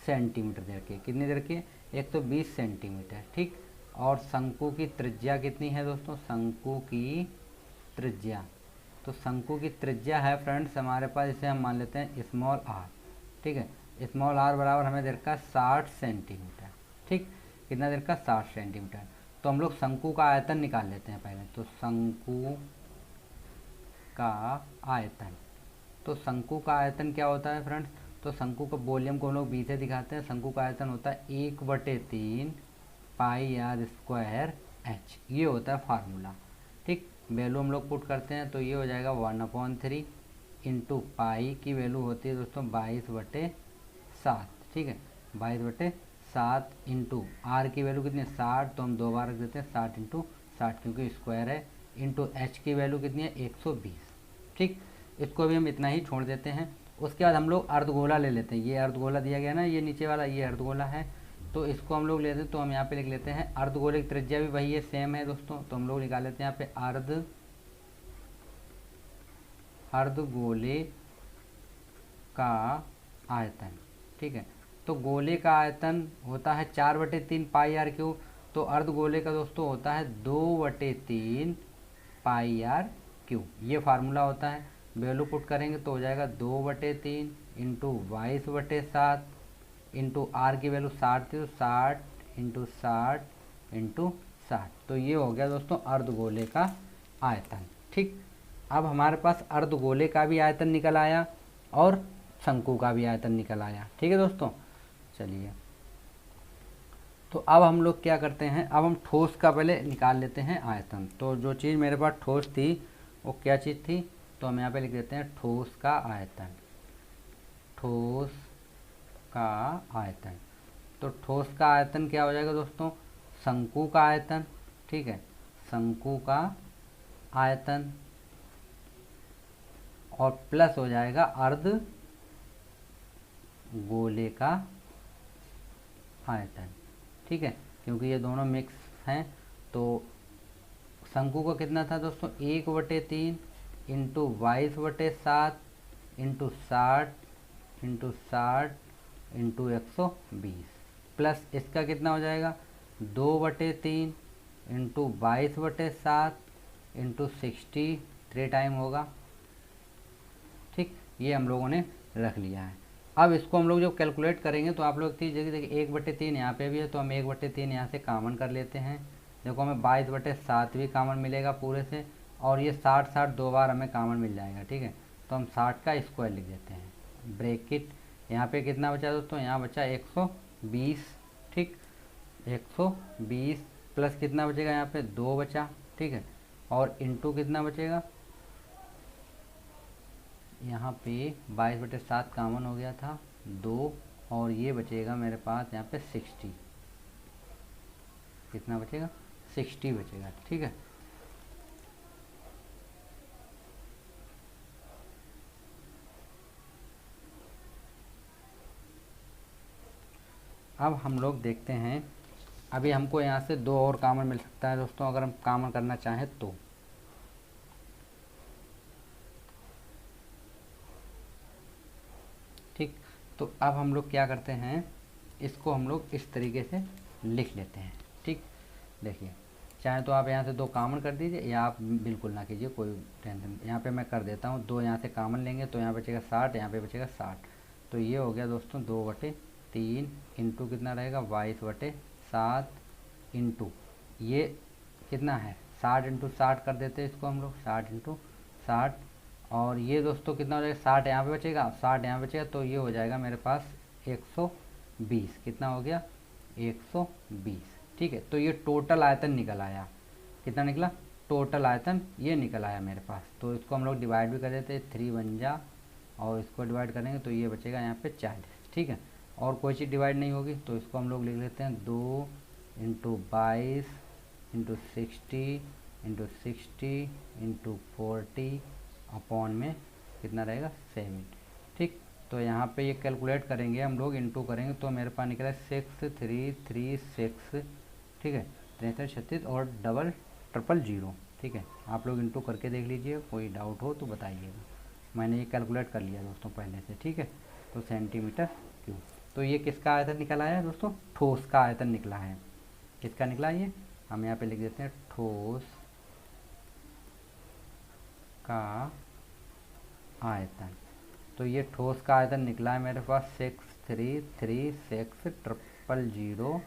सेंटीमीटर दे रखी है। कितनी दे रखी है? 120 सेंटीमीटर, ठीक। और शंकु की त्रिज्या कितनी है दोस्तों? शंकु की त्रिज्या, तो शंकु की त्रिज्या है फ्रेंड्स हमारे पास, इसे हम मान लेते हैं स्मॉल आर, ठीक है। स्मॉल आर बराबर हमें दे रखा है 60 सेंटीमीटर, ठीक। कितना दे रखा है? 60 सेंटीमीटर। तो हम लोग शंकु का आयतन निकाल लेते हैं पहले। तो शंकु का आयतन, तो शंकु का आयतन क्या होता है फ्रेंड्स? तो शंकु का वॉल्यूम को हम लोग बी से दिखाते हैं। शंकु का आयतन होता है 1/3 पाई आर स्क्वायर एच, ये होता है फार्मूला, ठीक। वैल्यू हम लोग पुट करते हैं, तो ये हो जाएगा 1/3 इंटू पाई की वैल्यू होती है दोस्तों 22/7, ठीक है, 22/7 इंटू आर की वैल्यू कितनी है? 60, तो हम 2 बार रख देते हैं 60 इंटू 60 क्योंकि स्क्वायर है, इंटू एच की वैल्यू कितनी है? 120, ठीक। इसको भी हम इतना ही छोड़ देते हैं। उसके बाद हम लोग अर्धगोला ले लेते हैं। ये अर्धगोला दिया गया ना, ये नीचे वाला, ये अर्धगोला है, तो इसको हम लोग लेते हैं। तो हम यहाँ पे लिख लेते हैं अर्धगोले की त्रिज्या भी वही है, सेम है दोस्तों। तो हम लोग निकाल लेते हैं यहाँ पे अर्धगोले का आयतन, ठीक है। तो गोले का आयतन होता है 4/3 पाई आर क्यू। तो अर्धगोले का दोस्तों होता है 2/3 पाई आर क्यू, ये फार्मूला होता है। वैल्यू पुट करेंगे तो हो जाएगा 2/3 इंटू 22/7 इंटू आर की वैल्यू 60 थी, तो 60 इंटू 60 इंटू 60। तो ये हो गया दोस्तों अर्धगोले का आयतन, ठीक। अब हमारे पास अर्धगोले का भी आयतन निकल आया और शंकु का भी आयतन निकल आया, ठीक है दोस्तों। चलिए, तो अब हम लोग क्या करते हैं, अब हम ठोस का पहले निकाल लेते हैं आयतन। तो जो चीज़ मेरे पास ठोस थी वो क्या चीज़ थी? तो हम यहाँ पे लिख देते हैं ठोस का आयतन, ठोस का आयतन। तो ठोस का आयतन क्या हो जाएगा दोस्तों? शंकु का आयतन, ठीक है, शंकु का आयतन, और प्लस हो जाएगा अर्ध गोले का आयतन, ठीक है, क्योंकि ये दोनों मिक्स हैं। तो शंकु का कितना था दोस्तों? 1/3 into 22/7 into 60 into 60 into 120, plus इसका कितना हो जाएगा? 2/3 इंटू 22/7 इंटू 60, 3 टाइम होगा, ठीक। ये हम लोगों ने रख लिया है। अब इसको हम लोग जब कैलकुलेट करेंगे तो आप लोग देखिए 1/3 यहाँ पे भी है, तो हम 1/3 यहाँ से कॉमन कर लेते हैं। देखो हमें 22/7 भी कॉमन मिलेगा पूरे से, और ये 60 2 बार हमें कॉमन मिल जाएगा, ठीक है। तो हम 60 का स्क्वायर लिख देते हैं। ब्रैकेट यहाँ पे कितना बचा दोस्तों? यहाँ बचा 120, ठीक, 120 प्लस कितना बचेगा? यहाँ पे 2 बचा, ठीक है, और इंटू कितना बचेगा? यहाँ पे 22/7 कॉमन हो गया था 2, और ये बचेगा मेरे पास यहाँ पे 60, कितना बचेगा, 60 बचेगा। ठीक है, अब हम लोग देखते हैं, अभी हमको यहाँ से 2 और कॉमन मिल सकता है दोस्तों, अगर हम कॉमन करना चाहें तो। ठीक, तो अब हम लोग क्या करते हैं, इसको हम लोग इस तरीके से लिख लेते हैं। ठीक, देखिए, चाहे तो आप यहाँ से 2 कॉमन कर दीजिए या आप बिल्कुल ना कीजिए, कोई टेंशन। यहाँ पे मैं कर देता हूँ, 2 यहाँ से कॉमन लेंगे तो यहाँ बचेगा 60, यहाँ पे बचेगा 60। तो ये हो गया दोस्तों 2/3 इंटू कितना रहेगा, 22/7 इंटू ये कितना है, 60 इंटू 60 कर देते हैं इसको हम लोग, 60 इंटू 60। और ये दोस्तों कितना हो जाएगा, 60 यहाँ पे बचेगा, 60 यहाँ बचेगा, तो ये हो जाएगा मेरे पास 120। कितना हो गया, 120। ठीक है, तो ये टोटल आयतन निकल आया। कितना निकला, टोटल आयतन ये निकल आया मेरे पास। तो इसको हम लोग डिवाइड भी कर देते हैं, 3 बन जा, और इसको डिवाइड करेंगे तो ये बचेगा यहाँ पे 40। ठीक है, और कोई चीज़ डिवाइड नहीं होगी तो इसको हम लोग लिख लेते हैं 2 इंटू 22 इंटू 60 इंटू 40 अपॉन में कितना रहेगा, 7। ठीक, तो यहाँ पे ये कैलकुलेट करेंगे हम लोग, इंटू करेंगे तो मेरे पास निकला 6336। ठीक है, 63 36 और डबल 000। ठीक है, आप लोग इंटू करके देख लीजिए, कोई डाउट हो तो बताइएगा। मैंने ये कैलकुलेट कर लिया दोस्तों पहले से। ठीक है, तो सेंटीमीटर क्यूब। तो ये किसका आयतन निकल आया है दोस्तों, ठोस का आयतन निकला है। किसका निकला, ये हम यहाँ पे लिख देते हैं, ठोस का आयतन। तो ये ठोस का आयतन निकला है मेरे पास 6336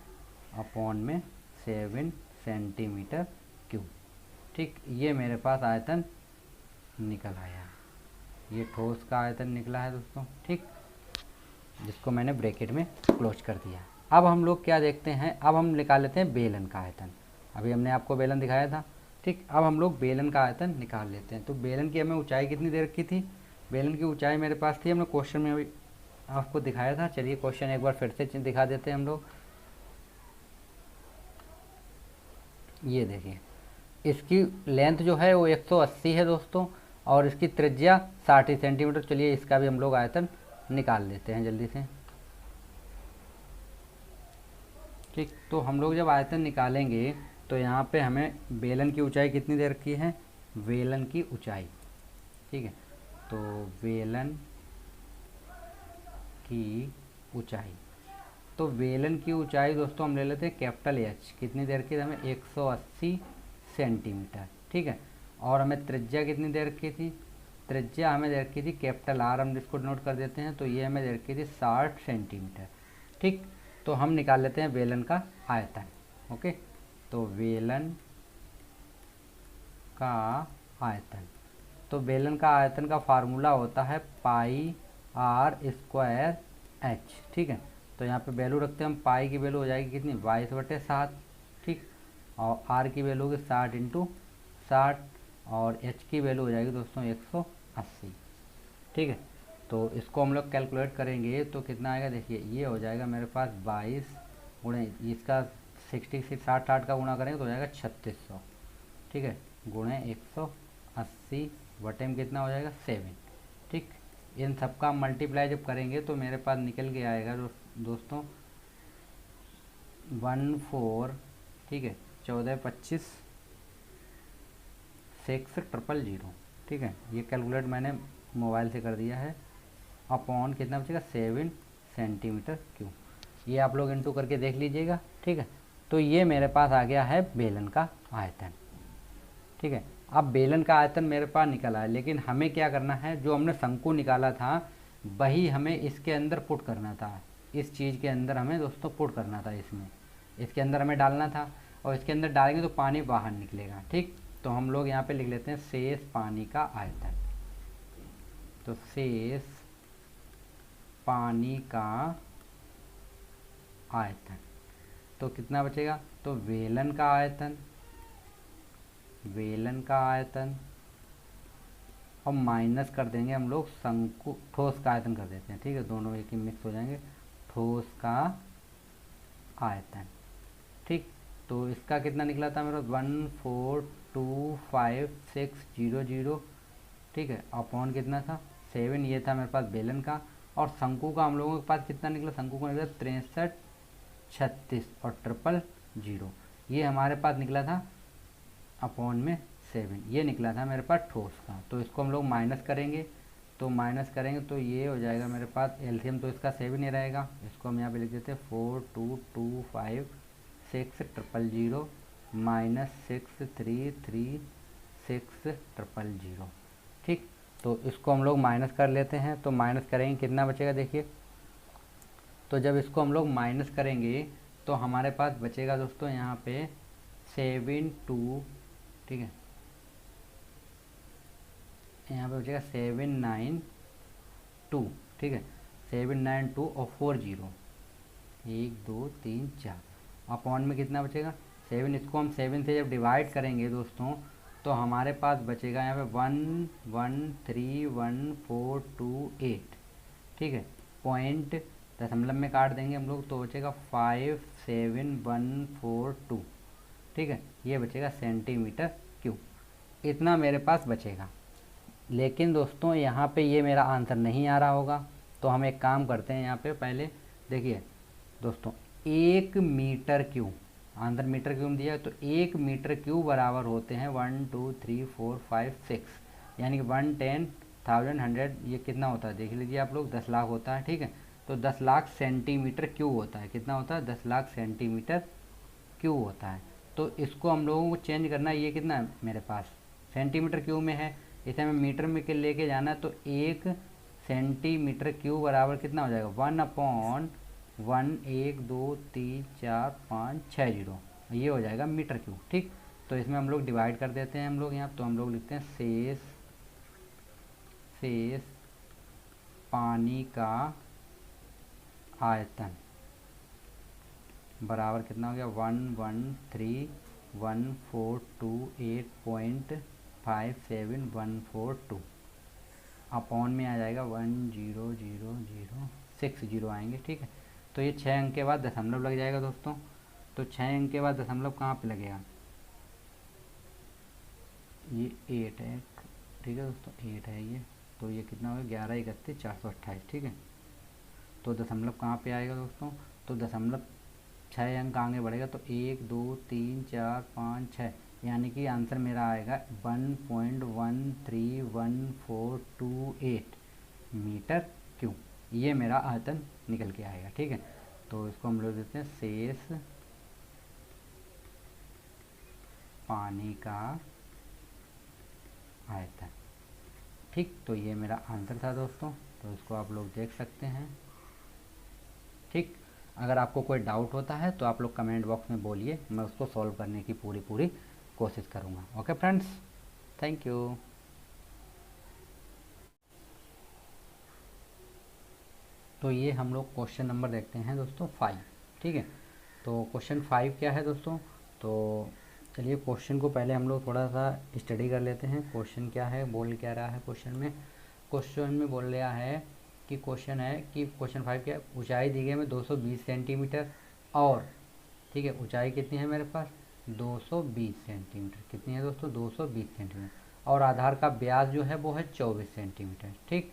अपॉन में 7 सेंटीमीटर क्यूब। ठीक, ये मेरे पास आयतन निकल आया, ये ठोस का आयतन निकला है दोस्तों। ठीक, जिसको मैंने ब्रैकेट में क्लोज कर दिया। अब हम लोग क्या देखते हैं, अब हम निकाल लेते हैं बेलन का आयतन। अभी हमने आपको बेलन दिखाया था। ठीक, अब हम लोग बेलन का आयतन निकाल लेते हैं। तो बेलन की हमें ऊंचाई कितनी दे रखी थी, बेलन की ऊंचाई मेरे पास थी, हमने क्वेश्चन में अभी आपको दिखाया था। चलिए क्वेश्चन एक बार फिर से दिखा देते हैं हम लोग। ये देखिए, इसकी लेंथ जो है वो 180 है दोस्तों, और इसकी त्रिज्या 60 सेंटीमीटर। चलिए इसका भी हम लोग आयतन निकाल लेते हैं जल्दी से। ठीक, तो हम लोग जब आयतन निकालेंगे तो यहाँ पे हमें बेलन की ऊंचाई कितनी दे रखी है, बेलन की ऊंचाई। ठीक है, तो बेलन की ऊंचाई, तो बेलन की ऊंचाई दोस्तों हम ले लेते हैं कैपिटल एच। कितनी दे रखी थी हमें, 180 सेंटीमीटर। ठीक है, और हमें त्रिज्या कितनी दे रखी थी, त्रिज्या हमें दे रखी थी कैपिटल आर, हम इसको नोट कर देते हैं। तो ये हमें दे रखी थी 60 सेंटीमीटर। ठीक, तो हम निकाल लेते हैं बेलन का आयतन। ओके, तो बेलन का आयतन, तो बेलन का आयतन का फार्मूला होता है पाई आर स्क्वायर एच। ठीक है, तो यहाँ पे वैल्यू रखते हैं हम, पाई की वैल्यू हो जाएगी कितनी, 22/7। ठीक, और आर की वैल्यू होगी 60 इंटू 60, और एच की वैल्यू हो जाएगी दोस्तों 180। ठीक है, तो इसको हम लोग कैलकुलेट करेंगे तो कितना आएगा, देखिए ये हो जाएगा मेरे पास 22 गुणे इसका 60 से 60 का गुणा करेंगे तो हो जाएगा 3600। ठीक है, गुणे 180 बटे में कितना हो जाएगा 7। ठीक, इन सबका मल्टीप्लाई जब करेंगे तो मेरे पास निकल के आएगा दोस्तों 14। ठीक है, 14 25 6000। ठीक है, ये कैलकुलेट मैंने मोबाइल से कर दिया है। अपॉन कितना बचेगा, 7 सेंटीमीटर क्यूब। ये आप लोग इंटू करके देख लीजिएगा। ठीक है, तो ये मेरे पास आ गया है बेलन का आयतन। ठीक है, अब बेलन का आयतन मेरे पास निकला है, लेकिन हमें क्या करना है, जो हमने शंकु निकाला था वही हमें इसके अंदर पुट करना था। इस चीज़ के अंदर हमें दोस्तों पुट करना था, इसमें इसके अंदर हमें डालना था, और इसके अंदर डालेंगे तो पानी बाहर निकलेगा। ठीक, तो हम लोग यहाँ पे लिख लेते हैं शेष पानी का आयतन। तो शेष पानी का आयतन, तो कितना बचेगा, तो बेलन का आयतन, बेलन का आयतन, और माइनस कर देंगे हम लोग शंकु, ठोस का आयतन कर देते हैं। ठीक है, दोनों एक ही मिक्स हो जाएंगे, ठोस का आयतन। ठीक, तो इसका कितना निकला था मेरा 1425,600, ठीक है, अपॉन कितना था 7, ये था मेरे पास बेलन का। और शंकु का हम लोगों के पास कितना निकला, शंकु का निकला 63, 36 और 000, ये हमारे पास निकला था अपॉन में 7, ये निकला था मेरे पास ठोस का। तो इसको हम लोग माइनस करेंगे, तो माइनस करेंगे तो ये हो जाएगा मेरे पास एलसीएम, तो इसका 7 ही रहेगा। इसको हम यहाँ पे लिख देते हैं 4225,600 माइनस 6336,000, ठीक। तो इसको हम लोग माइनस कर लेते हैं, तो माइनस करेंगे कितना बचेगा देखिए। तो जब इसको हम लोग माइनस करेंगे तो हमारे पास बचेगा दोस्तों यहाँ पे 72, ठीक है, यहाँ पे बचेगा 792, ठीक है, 792 और 40, 1 2 3 4 अपॉन में कितना बचेगा 7। इसको हम 7 से जब डिवाइड करेंगे दोस्तों तो हमारे पास बचेगा यहाँ पे 1131428, ठीक है, पॉइंट दशमलव में काट देंगे हम लोग तो बचेगा 57142, ठीक है, ये बचेगा सेंटीमीटर क्यूब, इतना मेरे पास बचेगा। लेकिन दोस्तों यहाँ पे ये मेरा आंसर नहीं आ रहा होगा, तो हम एक काम करते हैं, यहाँ पे पहले देखिए दोस्तों 1 metre cube, answer metre cube दिया है, तो 1 मीटर क्यूब बराबर होते हैं 1 2 3 4 5 6, यानी कि 110,100, ये कितना होता है देख लीजिए आप लोग, 10 लाख होता है, ठीक है। तो 10 लाख सेंटीमीटर क्यूब होता है, कितना होता है 10 लाख सेंटीमीटर क्यूब होता है। तो इसको हम लोगों को चेंज करना है, ये कितना है मेरे पास सेंटीमीटर क्यूब में है, इसे हमें मीटर में के लेके जाना है, तो 1 सेंटीमीटर क्यूब बराबर कितना हो जाएगा 1/1 1 2 3 4 5 6 0, ये हो जाएगा मीटर क्यूब, ठीक। तो इसमें हम लोग डिवाइड कर देते हैं हम लोग यहाँ, तो हम लोग लिखते हैं शेष पानी का आयतन बराबर कितना हो गया 1131428.57142, अपॉन में आ जाएगा 1000060 आएंगे, ठीक है। तो ये 6 अंक के बाद दशमलव लग जाएगा दोस्तों, तो 6 अंक के बाद दशमलव कहाँ पे लगेगा, ये 8 है, ठीक है दोस्तों 8 है ये, तो ये कितना होगा 1131,428, ठीक है। तो दशमलव कहाँ पे आएगा दोस्तों, तो दशमलव 6 अंक आगे बढ़ेगा, तो 1 2 3 4 5 6, यानी कि आंसर मेरा आएगा 1.131428 मीटर क्यूब, ये मेरा आयतन निकल के आएगा, ठीक है। तो इसको हम लोग देते हैं शेष पानी का आयतन, ठीक। तो ये मेरा आंसर था दोस्तों, तो इसको आप लोग देख सकते हैं, ठीक। अगर आपको कोई डाउट होता है तो आप लोग कमेंट बॉक्स में बोलिए, मैं उसको सॉल्व करने की पूरी कोशिश करूँगा। Okay friends, thank you. तो ये हम लोग क्वेश्चन नंबर देखते हैं दोस्तों 5, ठीक है। तो क्वेश्चन 5 क्या है दोस्तों, तो चलिए क्वेश्चन को पहले हम लोग थोड़ा सा स्टडी कर लेते हैं। क्वेश्चन क्या है, बोल क्या रहा है क्वेश्चन में बोल रहा है कि क्वेश्चन है कि क्वेश्चन 5 क्या है, ऊंचाई दी गई में 220 सेंटीमीटर और, ठीक है, ऊंचाई कितनी है मेरे पास 220 सेंटीमीटर, कितनी है दोस्तों 220 सेंटीमीटर, और आधार का व्यास जो है वो है 24 सेंटीमीटर, ठीक।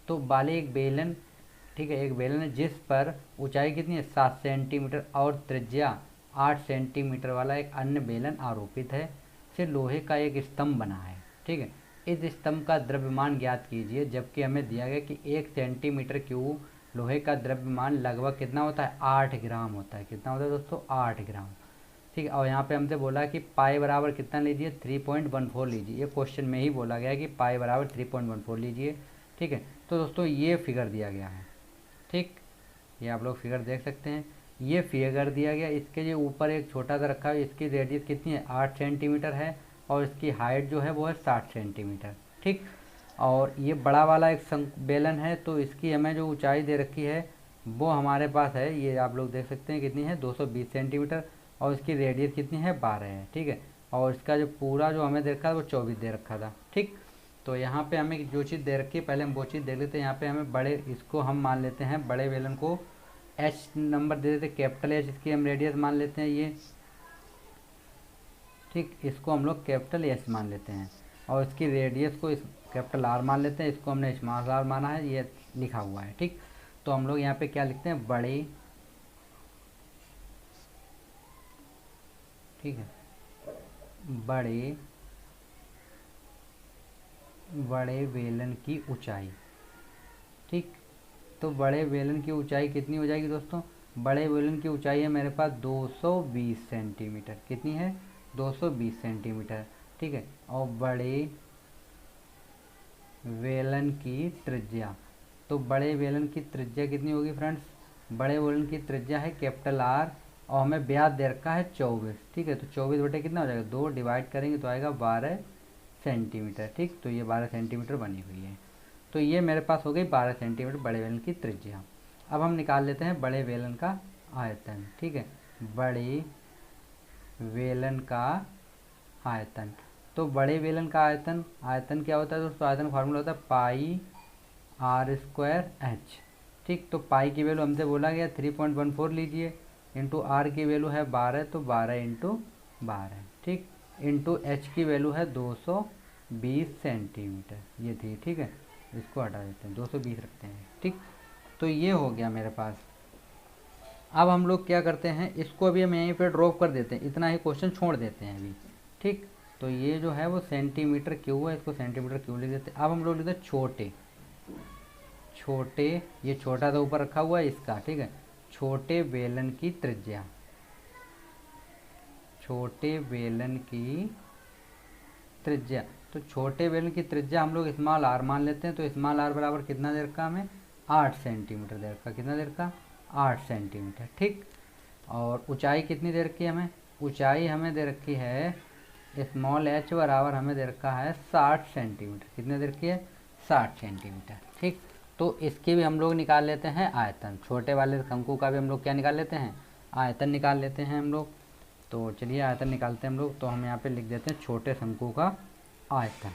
तो वाले एक बेलन, ठीक है, एक बेलन है जिस पर ऊंचाई कितनी है 7 सेंटीमीटर और त्रिज्या 8 सेंटीमीटर वाला एक अन्य बेलन आरोपित है, से लोहे का एक स्तंभ बना है, ठीक है। इस स्तंभ का द्रव्यमान ज्ञात कीजिए, जबकि हमें दिया गया कि 1 सेंटीमीटर क्यूब लोहे का द्रव्यमान लगभग कितना होता है 8 ग्राम होता है, कितना होता है दोस्तों 8 ग्राम, ठीक है। और यहाँ पे हमसे बोला कि पाई बराबर कितना लीजिए 3.14 लीजिए, ये क्वेश्चन में ही बोला गया है कि पाई बराबर 3.14 लीजिए, ठीक है। तो दोस्तों ये फिगर दिया गया है, ठीक, ये आप लोग फिगर देख सकते हैं, ये फिगर दिया गया, इसके जो ऊपर एक छोटा सा रखा है, इसकी रेडियस कितनी है 8 सेंटीमीटर है और इसकी हाइट जो है वो है 60 सेंटीमीटर, ठीक। और ये बड़ा वाला एक बेलन है, तो इसकी हमें जो ऊंचाई दे रखी है वो हमारे पास है, ये आप लोग देख सकते हैं कितनी है 220 सेंटीमीटर, और इसकी रेडियस कितनी है 12 है, ठीक है। और इसका जो पूरा जो हमें दे रखा है वो 24 दे रखा था, ठीक। तो यहाँ पे हमें जो चीज़ दे रखी है पहले हम वो चीज़ देख लेते हैं। यहाँ पे हमें बड़े, इसको हम मान लेते हैं बड़े बेलन को एच नंबर दे देते, कैपिटल एच इसकी हम रेडियस मान लेते हैं ये, ठीक, इसको हम लोग कैपिटल एस मान लेते हैं और इसकी रेडियस को इस कैपिटल आर मान लेते हैं, इसको हमने स्मॉल आर माना है, ये लिखा हुआ है। ठीक, तो हम लोग यहाँ पे क्या लिखते हैं, बड़े, ठीक है, बड़े बेलन की ऊंचाई। ठीक, तो बड़े बेलन की ऊंचाई कितनी हो जाएगी दोस्तों, बड़े बेलन की ऊंचाई है मेरे पास 220 सेंटीमीटर। कितनी है, 220 सेंटीमीटर। ठीक है, और बड़े बेलन की त्रिज्या, तो बड़े बेलन की त्रिज्या कितनी होगी फ्रेंड्स, बड़े बेलन की त्रिज्या है कैपिटल आर और हमें व्यास दे रखा है 24। ठीक है, तो 24 बटे कितना हो जाएगा, 2 डिवाइड करेंगे तो आएगा 12 सेंटीमीटर। ठीक, तो ये 12 सेंटीमीटर बनी हुई है। तो ये मेरे पास हो गई 12 सेंटीमीटर बड़े बेलन की त्रिज्या। अब हम निकाल लेते हैं बड़े बेलन का आयतन। ठीक है, बड़े बेलन का आयतन, तो बड़े बेलन का आयतन क्या होता है दोस्तों, आयतन फार्मूला होता है पाई आर स्क्वायर एच। ठीक, तो पाई की वैल्यू हमसे बोला गया 3.14 लीजिए, इंटू आर की वैल्यू है 12, तो 12 इंटू 12। ठीक, इंटू एच की वैल्यू है 220 सेंटीमीटर, ये थी। ठीक है, इसको हटा देते हैं, 220 रखते हैं। ठीक, तो ये हो गया मेरे पास। अब हम लोग क्या करते हैं, इसको अभी हम यहीं पे ड्रॉप कर देते हैं, इतना ही क्वेश्चन छोड़ देते हैं अभी। ठीक, तो ये जो है वो सेंटीमीटर क्यूब है, इसको सेंटीमीटर क्यूब लिख देते हैं। अब हम लोग लिखते हैं छोटे, ये छोटा तो ऊपर रखा हुआ है इसका। ठीक है, छोटे बेलन की त्रिज्या, छोटे बेलन की त्रिज्या, तो छोटे बेलन की त्रिज्या हम लोग स्मॉल आर मान लेते हैं। तो स्मॉल आर बराबर कितना दे रखा हमें, 8 सेंटीमीटर दे रखा। कितना दे रखा, 8 सेंटीमीटर। ठीक, और ऊंचाई कितनी दे रखी है हमें, ऊंचाई हमें दे रखी है स्मॉल एच बराबर हमें दे रखा है 60 सेंटीमीटर। कितने दे रखी है, 60 सेंटीमीटर। ठीक, तो इसकी भी हम लोग निकाल लेते हैं आयतन, छोटे वाले शंकु का भी हम लोग क्या निकाल लेते हैं, आयतन निकाल लेते हैं हम लोग। तो चलिए आयतन निकालते हैं हम लोग। तो हम यहाँ पे लिख देते हैं छोटे शंकु का आयतन।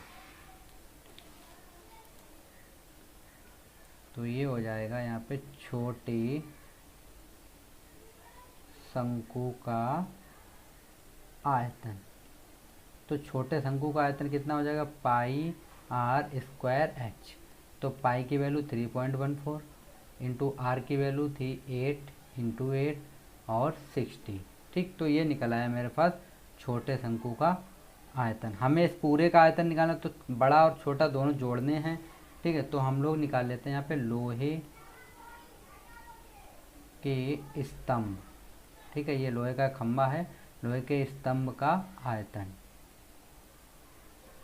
तो ये हो जाएगा यहाँ पे छोटे शंकु का आयतन। तो छोटे शंकु का आयतन कितना हो जाएगा, पाई आर स्क्वायर एच। तो पाई की वैल्यू 3.14 इंटू आर की वैल्यू थी 8 इंटू 8 और 60। ठीक, तो ये निकल आया मेरे पास छोटे शंकु का आयतन। हमें इस पूरे का आयतन निकालना, तो बड़ा और छोटा दोनों जोड़ने हैं। ठीक है, तो हम लोग निकाल लेते हैं यहाँ पे लोहे के स्तंभ। ठीक है, ये लोहे का खंभा है, लोहे के स्तंभ का आयतन।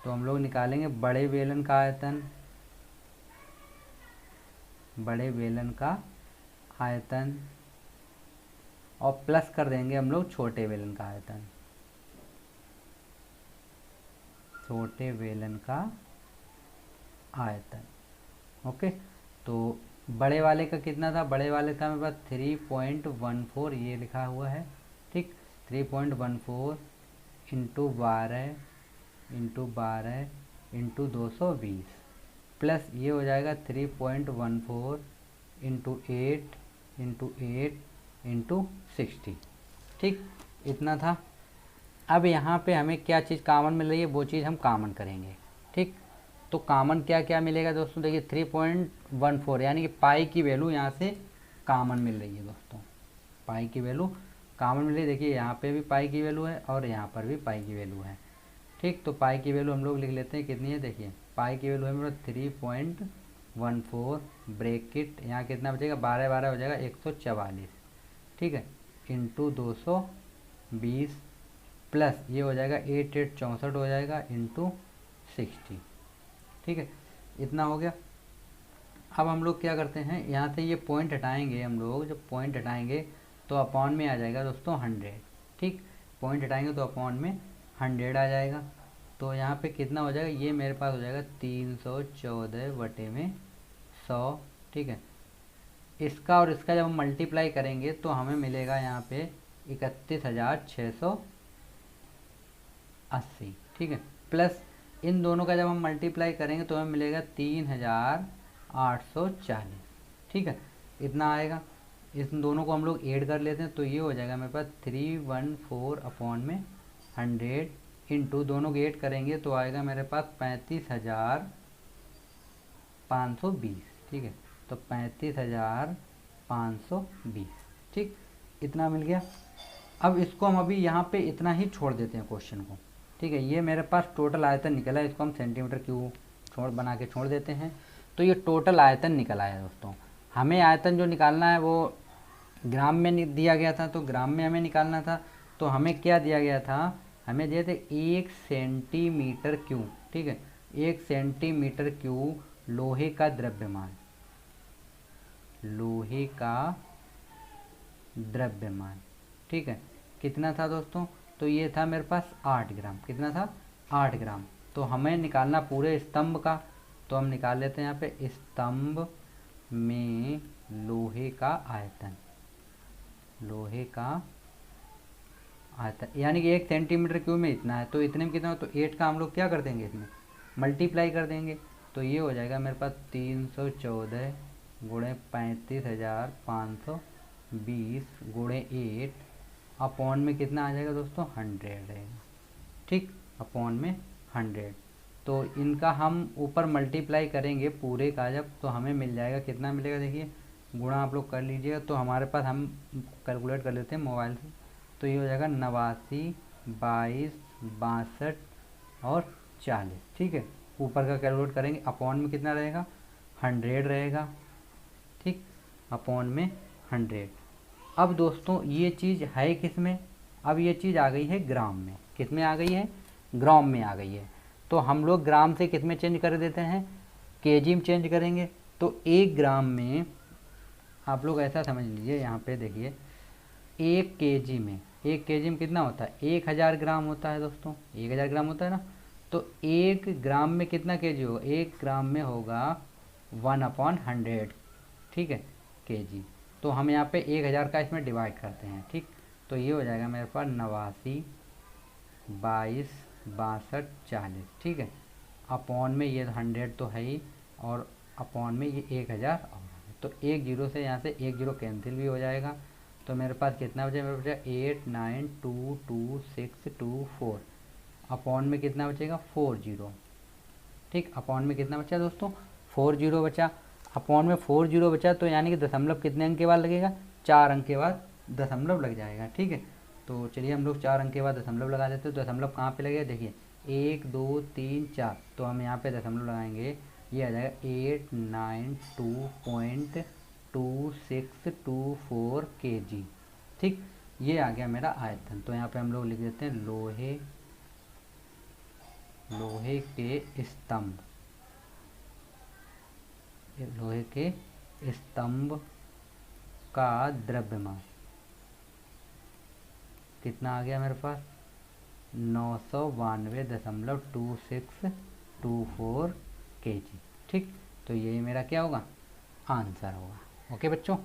तो हम लोग निकालेंगे बड़े बेलन का आयतन, बड़े बेलन का आयतन और प्लस कर देंगे हम लोग छोटे बेलन का आयतन, छोटे बेलन का आयतन। ओके, तो बड़े वाले का कितना था, बड़े वाले का मेरे पास 3.14 ये लिखा हुआ है। ठीक, 3.14 इंटू 12 इंटू 220 प्लस ये हो जाएगा 3.14 इंटू 8 इंटू 60। ठीक, इतना था। अब यहाँ पे हमें क्या चीज़ कॉमन मिल रही है, वो चीज़ हम कॉमन करेंगे। ठीक, तो कॉमन क्या क्या मिलेगा दोस्तों, देखिए 3.14 यानी कि पाई की वैल्यू यहाँ से कॉमन मिल रही है दोस्तों, पाई की वैल्यू कॉमन मिल रही है। देखिए यहाँ पे भी पाई की वैल्यू है और यहाँ पर भी पाई की वैल्यू है। ठीक, तो पाई की वैल्यू हम लोग लिख लेते हैं कितनी है, देखिए पाई की वैल्यू है मेरा 3.14 ब्रैकेट, यहाँ कितना बचेगा, 12 12 हो जाएगा 144। ठीक है, इंटू 220 प्लस ये हो जाएगा 8 8 64 हो जाएगा इंटू 60। ठीक है, इतना हो गया। अब हम लोग क्या करते हैं, यहाँ से ये पॉइंट हटाएंगे हम लोग, जब पॉइंट हटाएंगे तो अपॉन में आ जाएगा दोस्तों 100। ठीक, पॉइंट हटाएंगे तो अपॉन में 100 आ जाएगा। तो यहाँ पे कितना हो जाएगा, ये मेरे पास हो जाएगा 314 बटे में 100। ठीक है, इसका और इसका जब हम मल्टीप्लाई करेंगे तो हमें मिलेगा यहाँ पे 31,680। ठीक है, प्लस इन दोनों का जब हम मल्टीप्लाई करेंगे तो हमें मिलेगा 3,840। ठीक है, इतना आएगा। इस दोनों को हम लोग ऐड कर लेते हैं तो ये हो जाएगा मेरे पास 314 अपॉन में 100 इंटू दोनों के 8 करेंगे तो आएगा मेरे पास 35,520। ठीक है, तो 35,520। ठीक, इतना मिल गया। अब इसको हम अभी यहाँ पे इतना ही छोड़ देते हैं क्वेश्चन को। ठीक है, ये मेरे पास टोटल आयतन निकला है, इसको हम सेंटीमीटर क्यूब बना के छोड़ देते हैं। तो ये टोटल आयतन निकला है दोस्तों। हमें आयतन जो निकालना है वो ग्राम में दिया गया था, तो ग्राम में हमें निकालना था। तो हमें क्या दिया गया था, हमें दिए थे 1 सेंटीमीटर क्यूब। ठीक है, 1 सेंटीमीटर क्यूब लोहे का द्रव्यमान, लोहे का द्रव्यमान। ठीक है, कितना था दोस्तों, तो ये था मेरे पास 8 ग्राम। कितना था, 8 ग्राम। तो हमें निकालना पूरे स्तंभ का, तो हम निकाल लेते हैं यहाँ पे स्तंभ में लोहे का आयतन, लोहे का आयतन, यानी कि 1 सेंटीमीटर क्यूब में इतना है, तो इतने में कितना हो, तो 8 का हम लोग क्या कर देंगे, इसमें मल्टीप्लाई कर देंगे। तो ये हो जाएगा मेरे पास 314 गुणे 35,520 गुणे 8 अपॉन में कितना आ जाएगा दोस्तों, 100 रहेगा। ठीक, अपॉन में 100। तो इनका हम ऊपर मल्टीप्लाई करेंगे पूरे का जब, तो हमें मिल जाएगा, कितना मिलेगा देखिए, गुणा आप लोग कर लीजिएगा। तो हमारे पास, हम कैलकुलेट कर लेते हैं मोबाइल से, तो ये हो जाएगा 89, 22, 62 और 40। ठीक है, ऊपर का कैलकुलेट करेंगे, अपॉन में कितना रहेगा, 100 रहेगा। ठीक, अपॉन में 100। अब दोस्तों ये चीज़ है किस में, अब ये चीज़ आ गई है ग्राम में। किस में आ गई है, ग्राम में आ गई है। तो हम लोग ग्राम से किस में चेंज कर देते हैं, केजी में चेंज करेंगे। तो 1 ग्राम में आप लोग ऐसा समझ लीजिए, यहाँ पे देखिए 1 केजी में, 1 केजी में कितना होता है, 1000 ग्राम होता है दोस्तों, 1000 ग्राम होता है ना। तो 1 ग्राम में कितना केजी होगा, 1 ग्राम में होगा 1/100। ठीक है, केजी। तो हम यहाँ पे 1000 का इसमें डिवाइड करते हैं। ठीक, तो ये हो जाएगा मेरे पास 89, 22, 62, 40। ठीक है, अपॉन में ये 100 तो है ही, और अपॉन में ये 1000 और, तो 1 जीरो से यहाँ से 1 जीरो कैंसिल भी हो जाएगा। तो मेरे पास कितना बचा, मेरे बचा 89222624, अपॉन में कितना बचेगा, 40। ठीक, अपॉन में कितना बचा दोस्तों, 40 बचा। अपॉन में 40 बचा, तो यानी कि दशमलव कितने अंक के बाद लगेगा, 4 अंक के बाद दशमलव लग जाएगा। ठीक है, तो चलिए हम लोग 4 अंक के बाद दशमलव लगा देते हैं। तो दशमलव कहाँ पे लगेगा, देखिए 1 2 3 4, तो हम यहाँ पे दशमलव लगाएंगे, ये आ जाएगा 892.2624 kg। ठीक, ये आ गया मेरा आयतन। तो यहाँ पे हम लोग लिख देते हैं लोहे के स्तंभ, लोहे के स्तंभ का द्रव्यमान कितना आ गया मेरे पास, 992.2624 kg। ठीक, तो यही मेरा क्या होगा, आंसर होगा। ओके बच्चों,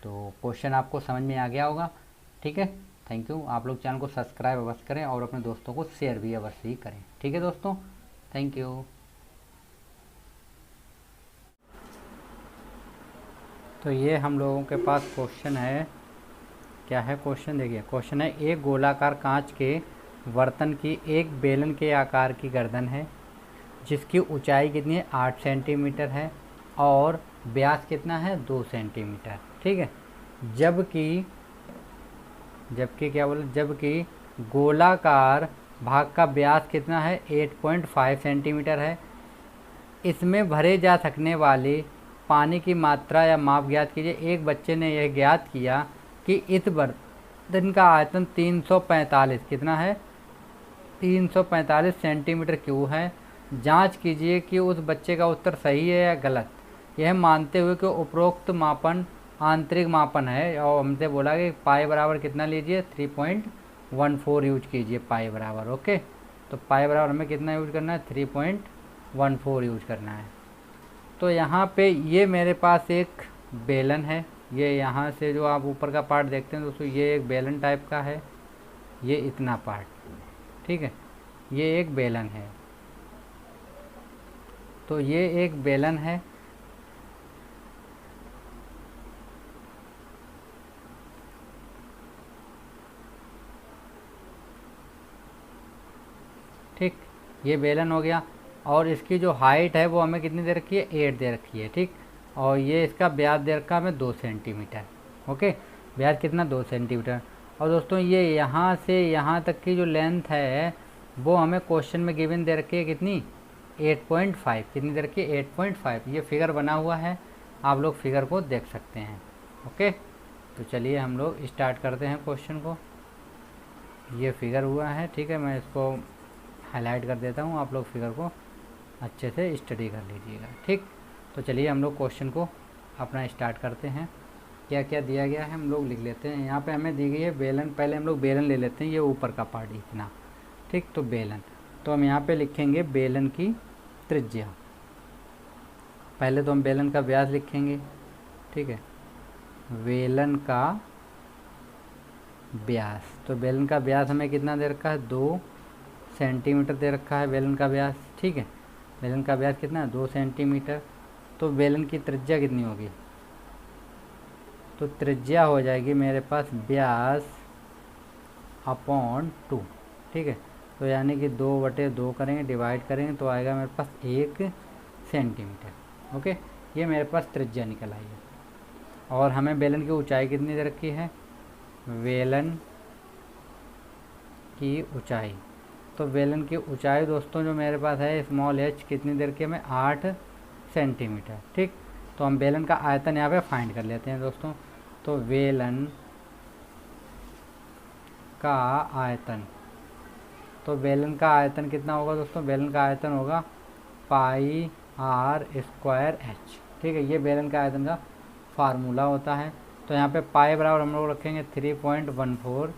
तो क्वेश्चन आपको समझ में आ गया होगा। ठीक है, थैंक यू। आप लोग चैनल को सब्सक्राइब अवश्य करें और अपने दोस्तों को शेयर भी अवश्य ही करें। ठीक है दोस्तों, थैंक यू। तो ये हम लोगों के पास क्वेश्चन है, क्या है क्वेश्चन, देखिए क्वेश्चन है, एक गोलाकार कांच के बर्तन की एक बेलन के आकार की गर्दन है, जिसकी ऊंचाई कितनी है, 8 सेंटीमीटर है, और व्यास कितना है, 2 सेंटीमीटर। ठीक है, जबकि क्या बोले, जबकि गोलाकार भाग का व्यास कितना है, 8.5 सेंटीमीटर है। इसमें भरे जा सकने वाले पानी की मात्रा या माप ज्ञात कीजिए। एक बच्चे ने यह ज्ञात किया कि इस बर्तन का आयतन 345 कितना है, 345 सेंटीमीटर क्यूब है। जांच कीजिए कि उस बच्चे का उत्तर सही है या गलत, यह मानते हुए कि उपरोक्त मापन आंतरिक मापन है। और हमसे बोला कि पाई बराबर कितना लीजिए, 3.14 यूज कीजिए पाई बराबर। ओके, तो पाई बराबर हमें कितना यूज करना है, 3.14 यूज करना है। तो यहाँ पे ये मेरे पास एक बेलन है, ये यहाँ से जो आप ऊपर का पार्ट देखते हैं दोस्तों, ये एक बेलन टाइप का है, ये इतना पार्ट। ठीक है, ये एक बेलन है, तो ये एक बेलन है। ठीक, ये बेलन हो गया। और इसकी जो हाइट है वो हमें कितनी दे रखी है, 8 दे रखी है। ठीक, और ये इसका व्यास दे रखा है हमें 2 सेंटीमीटर। ओके, व्यास कितना, 2 सेंटीमीटर। और दोस्तों ये यहाँ से यहाँ तक की जो लेंथ है वो हमें क्वेश्चन में गिवन दे रखी है कितनी, 8.5। कितनी दे रखी है, 8.5। ये फिगर बना हुआ है, आप लोग फिगर को देख सकते हैं। ओके, तो चलिए हम लोग स्टार्ट करते हैं क्वेश्चन को। ये फिगर हुआ है, ठीक है, मैं इसको हाईलाइट कर देता हूँ, आप लोग फिगर को अच्छे से स्टडी कर लीजिएगा। ठीक, तो चलिए हम लोग क्वेश्चन को अपना स्टार्ट करते हैं। क्या क्या दिया गया है हम लोग लिख लेते हैं। यहाँ पे हमें दी गई है बेलन। पहले हम लोग बेलन ले लेते हैं, ये ऊपर का पार्ट इतना। ठीक, तो बेलन, तो हम यहाँ पे लिखेंगे बेलन की त्रिज्या। पहले तो हम बेलन का व्यास लिखेंगे। ठीक है, बेलन का व्यास, तो बेलन का व्यास हमें कितना दे रखा है, 2 सेंटीमीटर दे रखा है बेलन का व्यास। ठीक है, बेलन का व्यास कितना है, 2 सेंटीमीटर। तो बेलन की त्रिज्या कितनी होगी, तो त्रिज्या हो जाएगी मेरे पास व्यास अपॉन 2। ठीक है, तो यानी कि 2/2 करेंगे, डिवाइड करेंगे तो आएगा मेरे पास 1 सेंटीमीटर। ओके, ये मेरे पास त्रिज्या निकल आई है। और हमें बेलन की ऊंचाई कितनी दे रखी है, बेलन की ऊंचाई, तो बेलन की ऊंचाई दोस्तों जो मेरे पास है स्मॉल h कितनी दे रखी है हमें, 8 सेंटीमीटर। ठीक, तो हम बेलन का आयतन यहाँ पे फाइंड कर लेते हैं दोस्तों। तो बेलन का आयतन, तो बेलन का आयतन कितना होगा दोस्तों, बेलन का आयतन होगा पाई r स्क्वायर h। ठीक है, ये बेलन का आयतन का फार्मूला होता है। तो यहाँ पे पाई बराबर हम लोग रखेंगे 3.14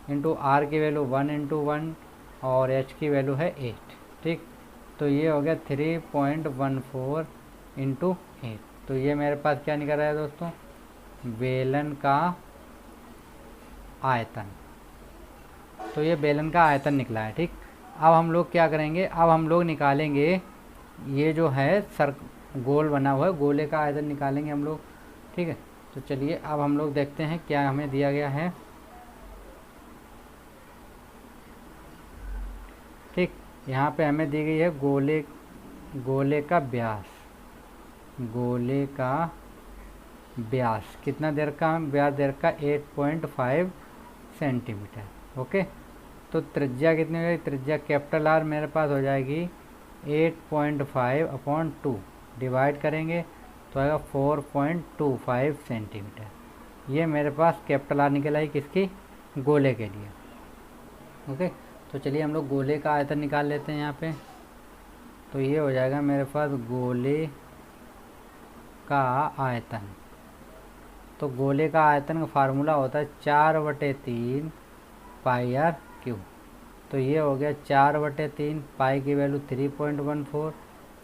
इंटू आर की वैल्यू 1 और h की वैल्यू है 8। ठीक, तो ये हो गया 3.14 इंटू 8। तो ये मेरे पास क्या निकल रहा है दोस्तों, बेलन का आयतन। तो ये बेलन का आयतन निकला है। ठीक, अब हम लोग क्या करेंगे, अब हम लोग निकालेंगे ये जो है गोल बना हुआ है, गोले का आयतन निकालेंगे हम लोग। ठीक है, तो चलिए अब हम लोग देखते हैं क्या हमें दिया गया है। ठीक, यहाँ पे हमें दी गई है गोले का व्यास। गोले का व्यास कितना दे रखा है, व्यास दे रखा 8.5 सेंटीमीटर। ओके, तो त्रिज्या कितनी हो जाएगी, त्रिज्या कैपिटल आर मेरे पास हो जाएगी 8.5/2, डिवाइड करेंगे तो आएगा 4.25 सेंटीमीटर। ये मेरे पास कैपिटल आर निकल आई किसकी, गोले के लिए। ओके, तो चलिए हम लोग गोले का आयतन निकाल लेते हैं यहाँ पे। तो ये हो जाएगा मेरे पास गोले का आयतन। तो गोले का आयतन का फार्मूला होता है 4/3 पाई आर क्यूब। तो ये हो गया 4/3, पाई की वैल्यू 3.14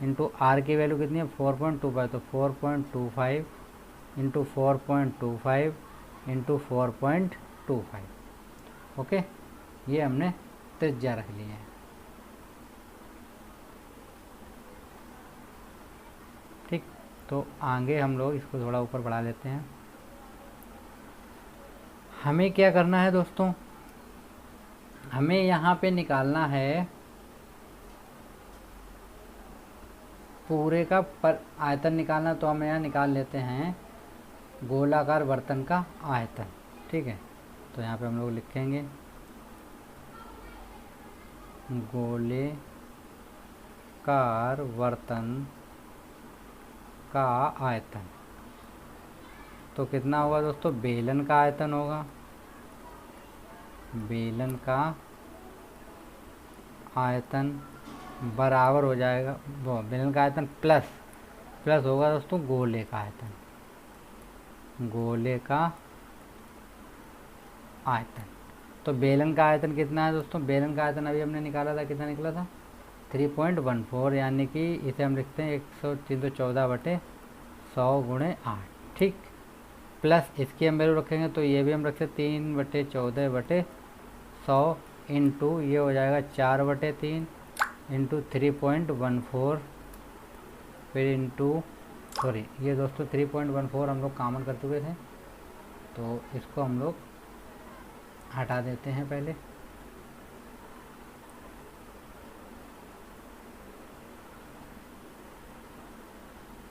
इंटू आर की वैल्यू कितनी है 4.25, तो 4.25 इंटू 4.25 इंटू 4.25। ओके, ये हमने त्रिज्या रख ली है। ठीक, तो आगे हम लोग इसको थोड़ा ऊपर बढ़ा लेते हैं। हमें क्या करना है दोस्तों, हमें यहाँ पे निकालना है पूरे का पर आयतन निकालना। तो हम यहाँ निकाल लेते हैं गोलाकार बर्तन का आयतन। ठीक है, तो यहाँ पे हम लोग लिखेंगे गोलेकार बर्तन का आयतन। तो कितना होगा दोस्तों, बेलन का आयतन होगा, बेलन का आयतन बराबर हो जाएगा वो बेलन का आयतन प्लस होगा दोस्तों गोले का आयतन, गोले का आयतन। तो बेलन का आयतन कितना है दोस्तों, बेलन का आयतन अभी हमने निकाला था, कितना निकला था 3.14, यानी कि इसे हम लिखते हैं 314/100 × 8। ठीक, प्लस इसकी हम वैल्यू रखेंगे तो ये भी हम रखते 3/14/100 इंटू ये हो जाएगा 4/3 इंटू 3.14 फिर इंटू सॉरी ये दोस्तों 3.14 हम लोग कॉमन कर चुके थे, तो इसको हम लोग हटा देते हैं पहले।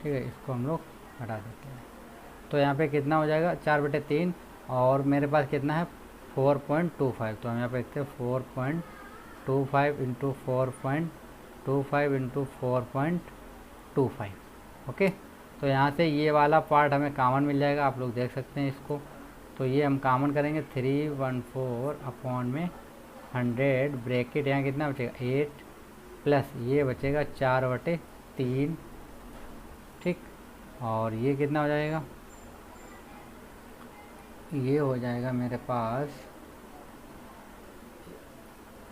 ठीक है, इसको हम लोग हटा देते हैं। तो यहाँ पे कितना हो जाएगा 4/3 और मेरे पास कितना है 4.25। तो हम यहाँ पे देखते हैं 4.25 इंटू 4.25 इंटू 4.25। ओके, तो यहाँ से ये वाला पार्ट हमें कॉमन मिल जाएगा, आप लोग देख सकते हैं इसको। तो ये हम कॉमन करेंगे 314 अपॉन में 100 ब्रैकेट यहाँ कितना बचेगा 8 प्लस ये बचेगा 4/3। ठीक, और ये कितना हो जाएगा, ये हो जाएगा मेरे पास,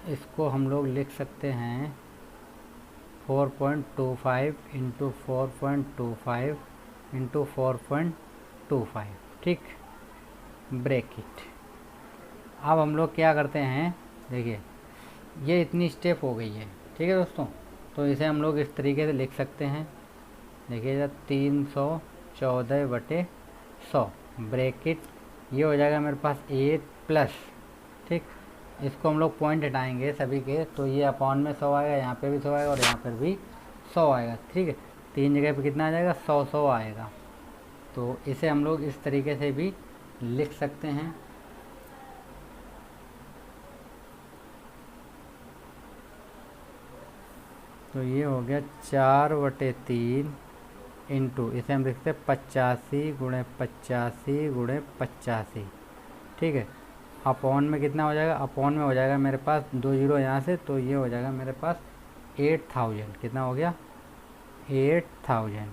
इसको हम लोग लिख सकते हैं 4.25 इंटू 4.25 इंटू 4.25। ठीक, ब्रैकेट। अब हम लोग क्या करते हैं, देखिए ये इतनी स्टेप हो गई है। ठीक है दोस्तों, तो इसे हम लोग इस तरीके से लिख सकते हैं। देखिएगा 314/100 ब्रैकेट, ये हो जाएगा मेरे पास 8 प्लस। ठीक, इसको हम लोग पॉइंट हटाएंगे सभी के, तो ये अपॉन में 100 आएगा, यहाँ पे भी 100 आएगा और यहाँ पर भी 100 आएगा। ठीक है, 3 जगह पे कितना आ जाएगा 100 आएगा। तो इसे हम लोग इस तरीके से भी लिख सकते हैं। तो ये हो गया 4/3 इंटू, इसे हम लिखते हैं 85 गुणे 85 गुणे 85। ठीक है, अपॉन में कितना हो जाएगा, अपॉन में हो जाएगा मेरे पास 2 जीरो यहाँ से, तो ये हो जाएगा मेरे पास 8000। कितना हो गया 8000।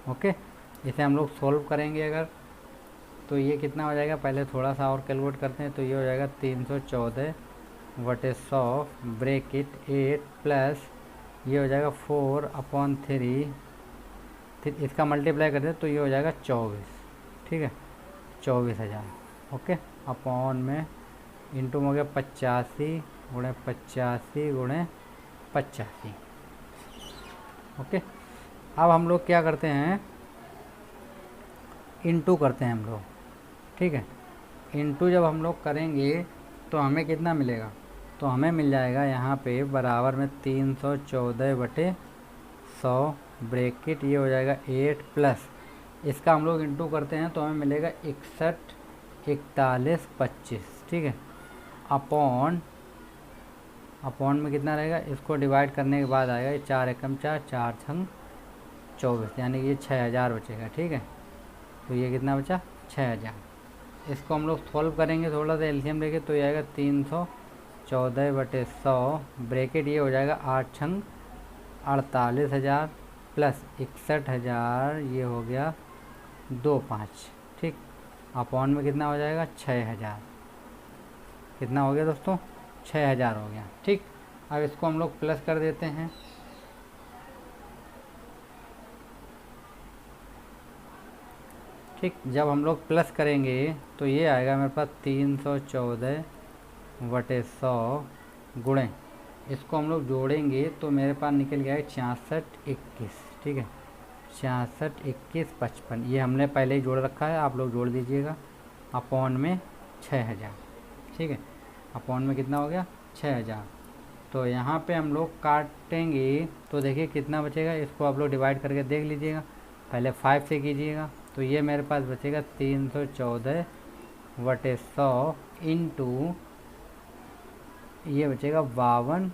ओके, इसे हम लोग सोल्व करेंगे अगर, तो ये कितना हो जाएगा, पहले थोड़ा सा और कैलकुलेट करते हैं। तो ये हो जाएगा 314/100 ब्रैकेट 8 प्लस ये हो जाएगा 4/3, फिर इसका मल्टीप्लाई करते हैं तो ये हो जाएगा 24। ठीक है, 24,000। ओके, अपॉन में इंटू हो गया 85 गुणे 85 गुणे 85। ओके, अब हम लोग क्या करते हैं, इंटू करते हैं हम लोग। ठीक है, इंटू जब हम लोग करेंगे तो हमें कितना मिलेगा, तो हमें मिल जाएगा यहाँ पे बराबर में 314/100 ब्रैकेट, ये हो जाएगा 8 प्लस इसका हम लोग इंटू करते हैं तो हमें मिलेगा 61 41 25। ठीक है, अपॉन में कितना रहेगा, इसको डिवाइड करने के बाद आएगा 4 एकम 4 4 छंग 24, यानी कि ये 6000 बचेगा। ठीक है, तो ये कितना बचा 6000। इसको हम लोग सॉल्व करेंगे थोड़ा सा एलसीएम लेके, तो ये आएगा 314/100 ब्रैकेट, ये हो जाएगा 8 छंग 48,000 प्लस 61,000, ये हो गया 25। ठीक, अपॉन में कितना हो जाएगा 6000। कितना हो गया दोस्तों 6000 हो गया। ठीक, अब इसको हम लोग प्लस कर देते हैं। ठीक, जब हम लोग प्लस करेंगे तो ये आएगा मेरे पास 314/100 गुणे, इसको हम लोग जोड़ेंगे तो मेरे पास निकल गया है 66 21। ठीक है, 66 21 55, ये हमने पहले ही जोड़ रखा है, आप लोग जोड़ दीजिएगा। अपॉन में 6000। ठीक है, अपॉन में कितना हो गया 6000। तो यहाँ पे हम लोग काटेंगे तो देखिए कितना बचेगा, इसको आप लोग डिवाइड करके देख लीजिएगा, पहले 5 से कीजिएगा। तो ये मेरे पास बचेगा 314/100 इंटू ये बचेगा 52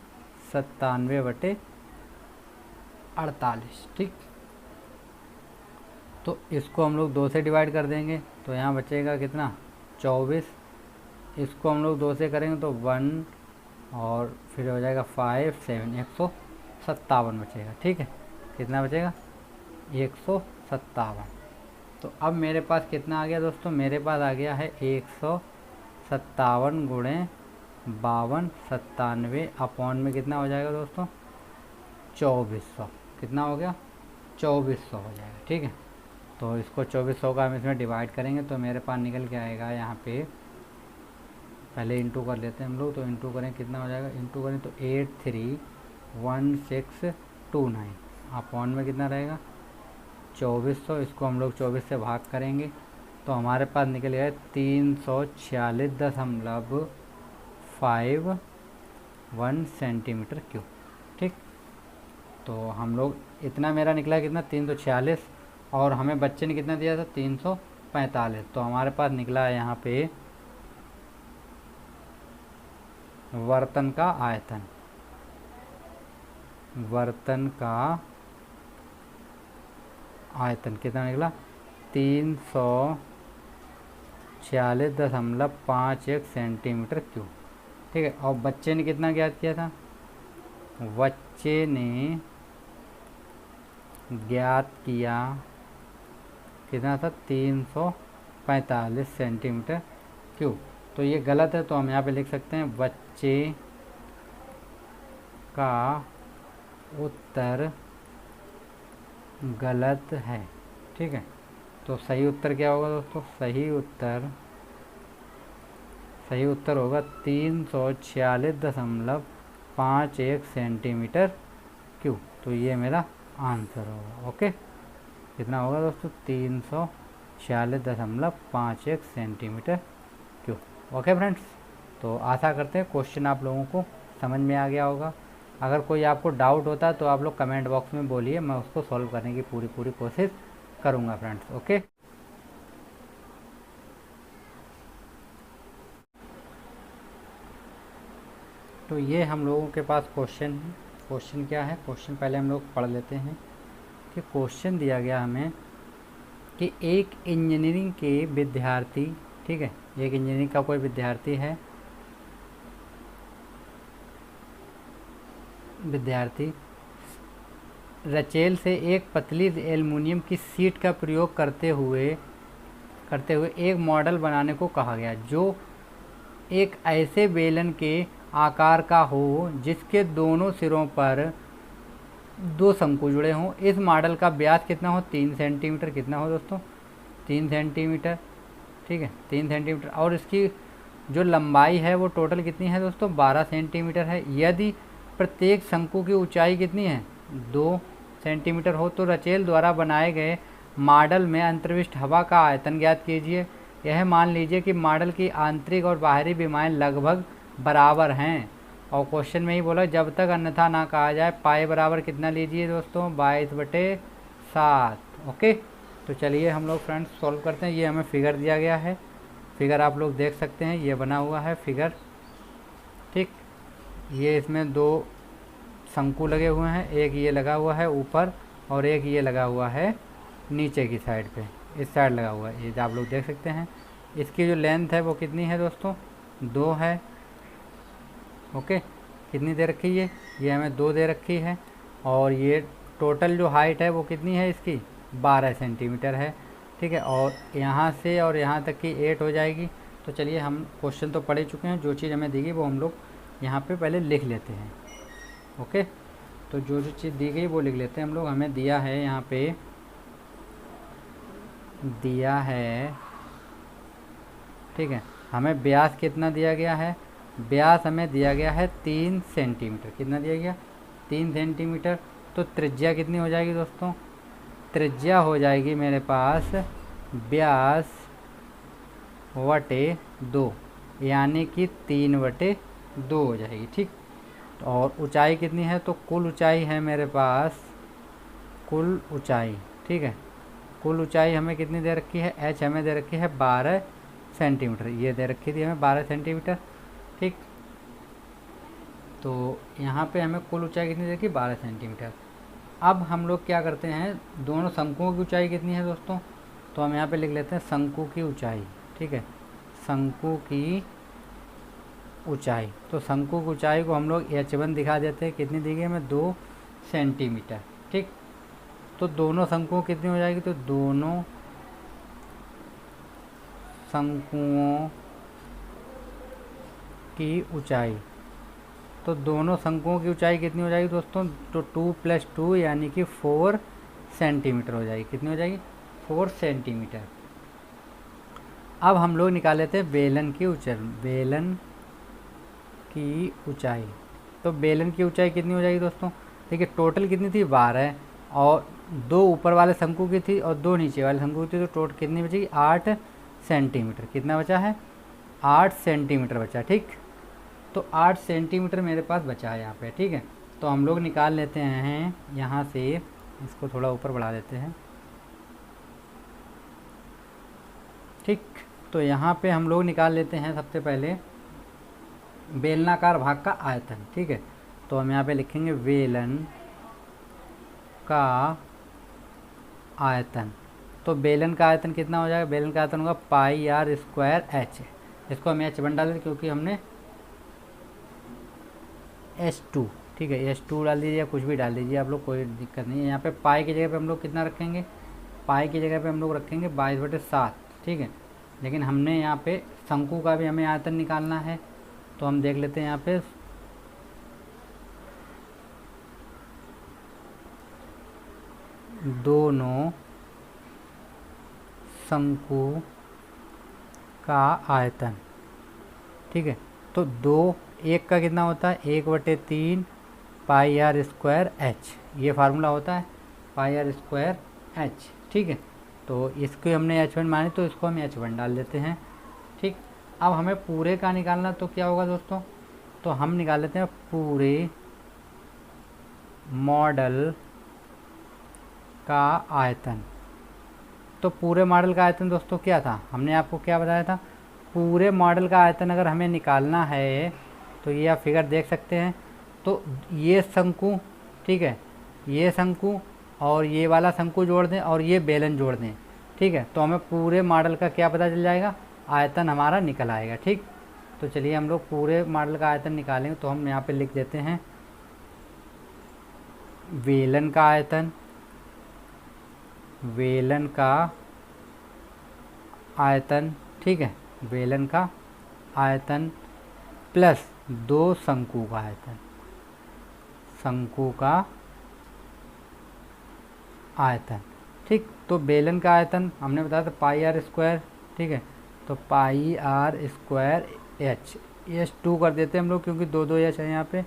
97/48। ठीक, तो इसको हम लोग 2 से डिवाइड कर देंगे तो यहाँ बचेगा कितना 24, इसको हम लोग 2 से करेंगे तो 1 और फिर हो जाएगा 5 7 157 बचेगा। ठीक है, कितना बचेगा 157। तो अब मेरे पास कितना आ गया दोस्तों, मेरे पास आ गया है 157 गुणे 52 97 अपॉन में कितना हो जाएगा दोस्तों 2400। कितना हो गया 2400 हो जाएगा। ठीक है, तो इसको 2400 का हम इसमें डिवाइड करेंगे तो मेरे पास निकल के आएगा, यहाँ पे पहले इंटू कर लेते हैं हम लोग। तो इंटू करें कितना हो जाएगा, इंटू करें तो 831629 अपॉन में कितना रहेगा 2400, इसको हम लोग 24 से भाग करेंगे तो हमारे पास निकल गया 346.51 सेंटीमीटर क्यूब। ठीक, तो हम लोग इतना मेरा निकला कितना 346, और हमें बच्चे ने कितना दिया था 345। तो हमारे पास निकला है यहाँ पे बर्तन का आयतन, बर्तन का आयतन कितना निकला 346.51 सेंटीमीटर क्यूब। ठीक है, और बच्चे ने कितना ज्ञात किया था, बच्चे ने ज्ञात किया कितना था 345 सेंटीमीटर क्यूब। तो ये गलत है, तो हम यहाँ पे लिख सकते हैं बच्चे का उत्तर गलत है। ठीक है, तो सही उत्तर क्या होगा दोस्तों, सही उत्तर होगा 346.51 सेंटीमीटर क्यूब। तो ये मेरा आंसर होगा। ओके, कितना होगा दोस्तों 346.51 सेंटीमीटर क्यूब। ओके फ्रेंड्स, तो आशा करते हैं क्वेश्चन आप लोगों को समझ में आ गया होगा। अगर कोई आपको डाउट होता है तो आप लोग कमेंट बॉक्स में बोलिए, मैं उसको सॉल्व करने की पूरी कोशिश करूँगा फ्रेंड्स। ओके, तो ये हम लोगों के पास क्वेश्चन है। क्वेश्चन क्या है, क्वेश्चन पहले हम लोग पढ़ लेते हैं कि क्वेश्चन दिया गया हमें कि एक इंजीनियरिंग के विद्यार्थी, ठीक है, एक इंजीनियरिंग का कोई विद्यार्थी है, विद्यार्थी रचेल से एक पतली एल्युमिनियम की शीट का प्रयोग करते हुए एक मॉडल बनाने को कहा गया जो एक ऐसे बेलन के आकार का हो जिसके दोनों सिरों पर 2 शंकु जुड़े हों। इस मॉडल का व्यास कितना हो 3 सेंटीमीटर, कितना हो दोस्तों 3 सेंटीमीटर। ठीक है, 3 सेंटीमीटर, और इसकी जो लंबाई है वो टोटल कितनी है दोस्तों 12 सेंटीमीटर है। यदि प्रत्येक शंकु की ऊंचाई कितनी है 2 सेंटीमीटर हो तो रचेल द्वारा बनाए गए मॉडल में अंतर्विष्ट हवा का आयतन ज्ञात कीजिए। यह मान लीजिए कि मॉडल की आंतरिक और बाहरी विमाएं लगभग बराबर हैं, और क्वेश्चन में ही बोला जब तक अन्यथा ना कहा जाए। पाई बराबर कितना लीजिए दोस्तों 22/7। ओके, तो चलिए हम लोग फ्रेंड्स सॉल्व करते हैं। ये हमें फिगर दिया गया है, फिगर आप लोग देख सकते हैं, ये बना हुआ है फिगर। ठीक, ये इसमें 2 शंकु लगे हुए हैं, एक ये लगा हुआ है ऊपर और एक ये लगा हुआ है नीचे की साइड पे, इस साइड लगा हुआ है, ये आप लोग देख सकते हैं। इसकी जो लेंथ है वो कितनी है दोस्तों 2 है। ओके, कितनी दे रखी है, ये हमें 2 दे रखी है, और ये टोटल जो हाइट है वो कितनी है इसकी 12 सेंटीमीटर है। ठीक है, और यहाँ से और यहाँ तक की 8 हो जाएगी। तो चलिए हम क्वेश्चन तो पढ़ चुके हैं, जो चीज़ हमें दी गई वो हम लोग यहाँ पे पहले लिख लेते हैं। ओके, तो जो चीज़ दी गई वो लिख लेते हैं हम लोग। हमें दिया है यहाँ पे, दिया है, ठीक है, हमें व्यास कितना दिया गया है, व्यास हमें दिया गया है 3 सेंटीमीटर। कितना दिया गया 3 सेंटीमीटर। तो त्रिज्या कितनी हो जाएगी दोस्तों, त्रिज्या हो जाएगी मेरे पास व्यास बटे 2, यानी कि 3/2 हो जाएगी। ठीक, और ऊंचाई कितनी है, तो कुल ऊंचाई है मेरे पास, कुल ऊंचाई, ठीक है, कुल ऊंचाई हमें कितनी दे रखी है, एच हमें दे रखी है 12 सेंटीमीटर, ये दे रखी थी हमें 12 सेंटीमीटर। ठीक, तो यहाँ पे हमें कुल ऊंचाई कितनी दे रखी 12 सेंटीमीटर। अब हम लोग क्या करते हैं, दोनों शंकुओं की ऊंचाई कितनी है दोस्तों, तो हम यहाँ पे लिख लेते हैं शंकु की ऊंचाई। ठीक है, शंकु की ऊंचाई, तो शंकु की ऊंचाई को हम लोग h1 दिखा देते हैं, कितनी दी गई हमें 2 सेंटीमीटर। ठीक, तो दोनों शंकुओं कितनी हो जाएगी, तो दोनों शंकुओं की ऊंचाई, तो दोनों शंकुओं की ऊंचाई कितनी हो जाएगी दोस्तों, तो 2 + 2 यानी कि 4 सेंटीमीटर हो जाएगी। कितनी हो जाएगी 4 सेंटीमीटर। अब हम लोग निकाल लेते हैं बेलन की ऊंचाई, बेलन की ऊंचाई, तो बेलन की ऊंचाई कितनी हो जाएगी दोस्तों, देखिए टोटल कितनी थी 12, और 2 ऊपर वाले शंकु की थी और 2 नीचे वाले शंकु की थी, तो टोटल कितनी बचेगी 8 सेंटीमीटर। कितना बचा है 8 सेंटीमीटर बचा। ठीक, तो 8 सेंटीमीटर मेरे पास बचा है यहाँ पे। ठीक है, तो तो हम लोग निकाल लेते हैं यहाँ से, इसको थोड़ा ऊपर बढ़ा देते हैं, ठीक। तो यहाँ पे हम लोग निकाल लेते हैं सबसे पहले बेलनाकार भाग का आयतन, ठीक है। तो हम यहाँ पे लिखेंगे बेलन का आयतन। तो बेलन का आयतन कितना हो जाएगा, बेलन का आयतन होगा पाई आर स्क्वायर एच। इसको हम एच बन डाल दें क्योंकि हमने S2, ठीक है, S2 डाल दीजिए या कुछ भी डाल दीजिए आप लोग, कोई दिक्कत नहीं है। यहाँ पे पाई की जगह पे हम लोग कितना रखेंगे, पाई की जगह पे हम लोग रखेंगे 22/7, ठीक है। लेकिन हमने यहाँ पे शंकु का भी हमें आयतन निकालना है, तो हम देख लेते हैं यहाँ पे दोनों शंकु का आयतन, ठीक है। तो एक का कितना होता है, 1/3 पाई आर स्क्वायर एच, ये फार्मूला होता है पाई आर स्क्वायर एच, ठीक है। तो इसको हमने H1 मानी तो इसको हम H1 डाल देते हैं, ठीक। अब हमें पूरे का निकालना, तो क्या होगा दोस्तों, तो हम निकाल लेते हैं पूरे मॉडल का आयतन। तो पूरे मॉडल का आयतन दोस्तों क्या था, हमने आपको क्या बताया था, पूरे मॉडल का आयतन अगर हमें निकालना है तो ये आप फिगर देख सकते हैं। तो ये शंकु, ठीक है, ये शंकु और ये वाला शंकु जोड़ दें और ये बेलन जोड़ दें, ठीक है। तो हमें पूरे मॉडल का क्या पता चल जाएगा, आयतन हमारा निकल आएगा, ठीक। तो चलिए हम लोग पूरे मॉडल का आयतन निकालेंगे। तो हम यहाँ पे लिख देते हैं बेलन का आयतन, बेलन का आयतन, ठीक है, बेलन का आयतन प्लस 2 शंकु का आयतन, शंकु का आयतन, ठीक। तो बेलन का आयतन हमने बताया था पाई आर स्क्वायर, ठीक है। तो पाई आर स्क्वायर एच, S2 कर देते हैं हम लोग क्योंकि 2 एच है यहाँ पे।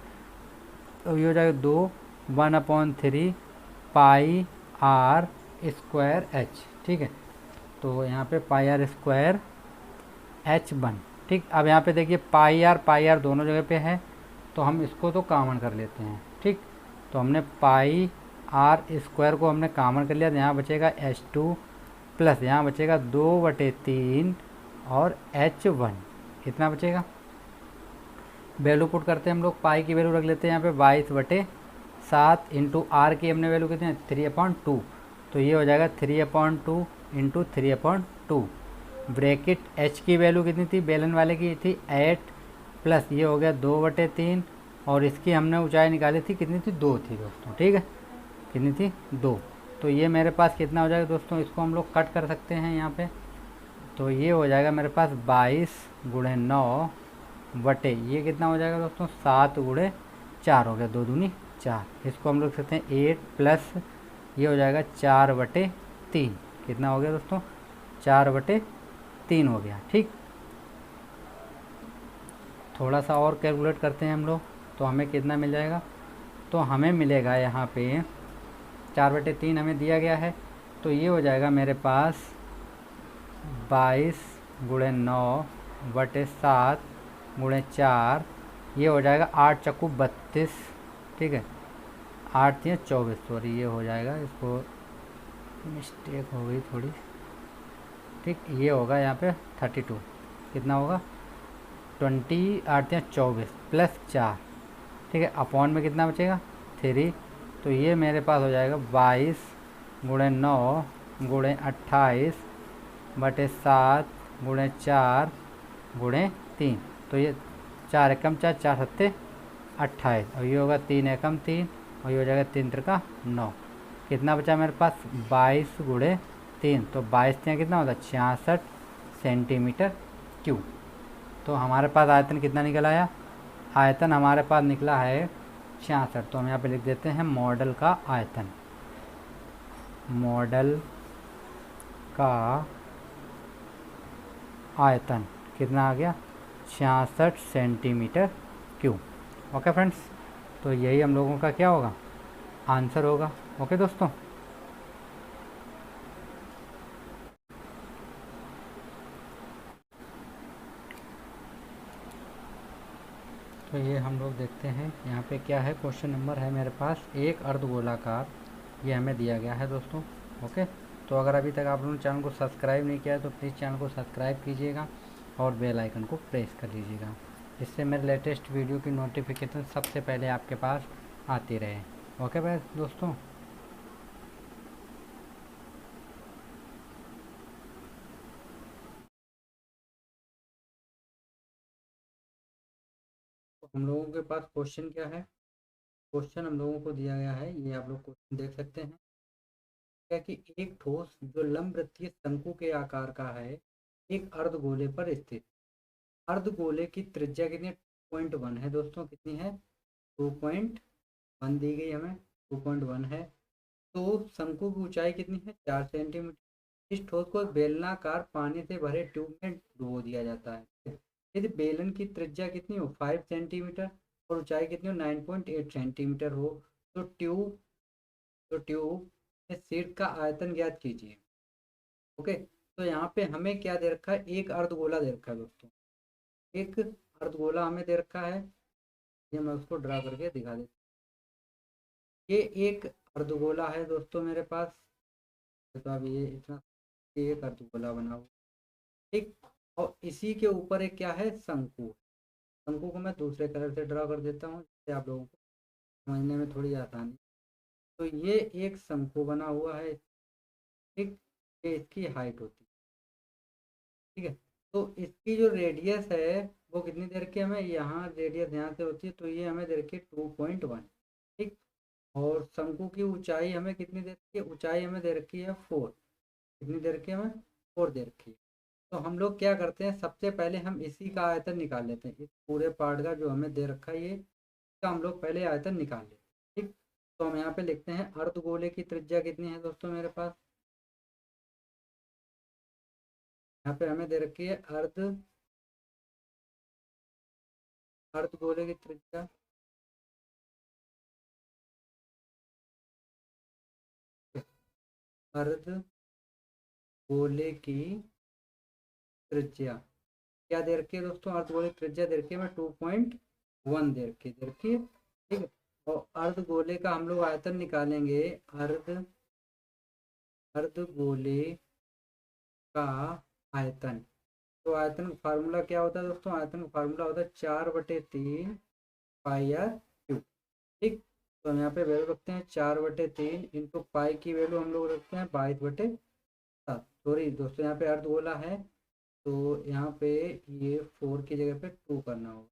तो ये हो जाएगा 1/3 पाई आर स्क्वायर एच, ठीक है। तो यहाँ पे पाई आर स्क्वायर H1, ठीक। अब यहाँ पे देखिए पाई आर दोनों जगह पे है, तो हम इसको तो कॉमन कर लेते हैं, ठीक। तो हमने पाई आर स्क्वायर को हमने कॉमन कर लिया, तो यहाँ बचेगा H2 प्लस यहाँ बचेगा 2/3 और H1, कितना बचेगा, वैल्यू पुट करते हैं हम लोग, पाई की वैल्यू रख लेते हैं यहाँ पे 22/7 इंटू आर की हमने वैल्यू कितनी है 3/2, तो ये हो जाएगा 3/2 इंटू 3/2। ब्रैकेट H की वैल्यू कितनी थी, बेलन वाले की थी 8 प्लस ये हो गया 2/3 और इसकी हमने ऊंचाई निकाली थी, कितनी थी, 2 थी दोस्तों, ठीक है, कितनी थी, 2। तो ये मेरे पास कितना हो जाएगा दोस्तों, इसको हम लोग कट कर सकते हैं यहाँ पे। तो ये हो जाएगा मेरे पास 22/9 बटे ये कितना हो जाएगा दोस्तों, 7/4 हो गया, 2 दूनी 4। इसको हम लोग सकते हैं 8 प्लस ये हो जाएगा 4/3, कितना हो गया दोस्तों, 4/3 हो गया, ठीक। थोड़ा सा और कैलकुलेट करते हैं हम लोग, तो हमें कितना मिल जाएगा, तो हमें मिलेगा यहाँ पे 4/3 हमें दिया गया है, तो ये हो जाएगा मेरे पास 22/9/7/4, ये हो जाएगा 8 चक्कू 32, ठीक है, 8 या 24, सॉरी ये हो जाएगा, इसको मिस्टेक हो गई थोड़ी, ठीक। ये होगा यहाँ पे 32, कितना होगा 20, 8 या 24 प्लस 4, ठीक है, अपॉन में कितना बचेगा 3। तो ये मेरे पास हो जाएगा 22/9/7/4/3। तो ये 4 एकम 4, 4 सत्ते 28 और ये होगा 3 एकम 3 और ये हो जाएगा 3 त्रिका 9। कितना बचा मेरे पास 22/3, तो 22 कितना होता है 66 सेंटीमीटर क्यूब। तो हमारे पास आयतन कितना निकल आया, आयतन हमारे पास निकला है 66। तो हम यहाँ पे लिख देते हैं मॉडल का आयतन, मॉडल का आयतन कितना आ गया 66 सेंटीमीटर क्यूब। ओके फ्रेंड्स, तो यही हम लोगों का क्या होगा, आंसर होगा। ओके दोस्तों, तो ये हम लोग देखते हैं यहाँ पे क्या है। क्वेश्चन नंबर है मेरे पास, एक अर्धगोलाकार, ये हमें दिया गया है दोस्तों। ओके, तो अगर अभी तक आप लोगों ने चैनल को सब्सक्राइब नहीं किया है तो प्लीज़ चैनल को सब्सक्राइब कीजिएगा और बेल आइकन को प्रेस कर लीजिएगा, जिससे मेरे लेटेस्ट वीडियो की नोटिफिकेशन सबसे पहले आपके पास आती रहे। ओके भाई दोस्तों, तो हम लोगों के पास क्वेश्चन क्या है। क्वेश्चन हम लोगों को दिया गया है, ये आप लोग क्वेश्चन देख सकते हैं। क्या कि एक ठोस जो लंबवृत्तीय शंकु के आकार का है, एक अर्धगोले पर स्थित। अर्धगोले की त्रिज्या कितनी, 2.1 है दोस्तों। कितनी है, 2.1 दी गई हमें, 2.1 है। तो शंकु की ऊंचाई कितनी है, 4 सेंटीमीटर। इस ठोस को बेलनाकार पानी से भरे ट्यूब में डुबो दिया जाता है। यदि बेलन की त्रिज्या कितनी हो, 5 सेंटीमीटर, और ऊंचाई कितनी हो, 9.8 सेंटीमीटर हो, तो ट्यूब में सीट का आयतन ज्ञात कीजिए। ओके, तो यहाँ पे हमें क्या दे रखा है, एक अर्धगोला दे रखा है दोस्तों। एक अर्धगोला हमें दे रखा है, ये मैं उसको ड्रा करके दिखा देता हूँ। ये एक अर्धगोला है दोस्तों मेरे पास। तो अब ये इतना, ये एक अर्धगोला बना हुआ, ठीक। और इसी के ऊपर एक क्या है, शंकु। शंकु को मैं दूसरे कलर से ड्रा कर देता हूँ, जिससे आप लोगों को समझने में थोड़ी आसानी। तो ये एक शंकु बना हुआ है, ठीक। ये इसकी हाइट होती है, ठीक है। तो इसकी जो रेडियस है वो कितनी देर की, हमें यहाँ रेडियस यहाँ से होती है, तो ये हमें दे रखी है 2.1, ठीक। और शंकु की ऊंचाई हमें कितनी दे रखी है, ऊंचाई हमें दे रखी है 4। कितनी दे रखी है हमें, 4 दे रखी है। तो हम लोग क्या करते हैं, सबसे पहले हम इसी का आयतन निकाल लेते हैं। इस पूरे पार्ट का जो हमें दे रखा है, ये इसका हम लोग पहले आयतन निकाल लेते हैं, ठीक। तो हम यहाँ पे लिखते हैं अर्धगोले की त्रिज्या कितनी है दोस्तों मेरे पास। यहाँ पे हमें दे रखी है अर्धगोले की त्रिज्या, अर्धगोले की त्रिज्या क्या दे रखी है दोस्तों, अर्धगोले की त्रिज्या दे रखी है मैं 2.1 दे रखी है, ठीक है। और अर्धगोले का हम लोग आयतन निकालेंगे। अर्धगोले का आयतन, तो आयतन का फार्मूला क्या होता है दोस्तों, आयतन का फार्मूला होता है 4/3 पाई r क्यूब, ठीक। तो हम यहाँ पे वैल्यू रखते हैं 4/3 इंटू पाई की वैल्यू हम लोग रखते हैं 22/7। सॉरी दोस्तों, यहाँ पे अर्धगोला है, तो यहाँ पे ये 4 की जगह पे 2 करना होगा,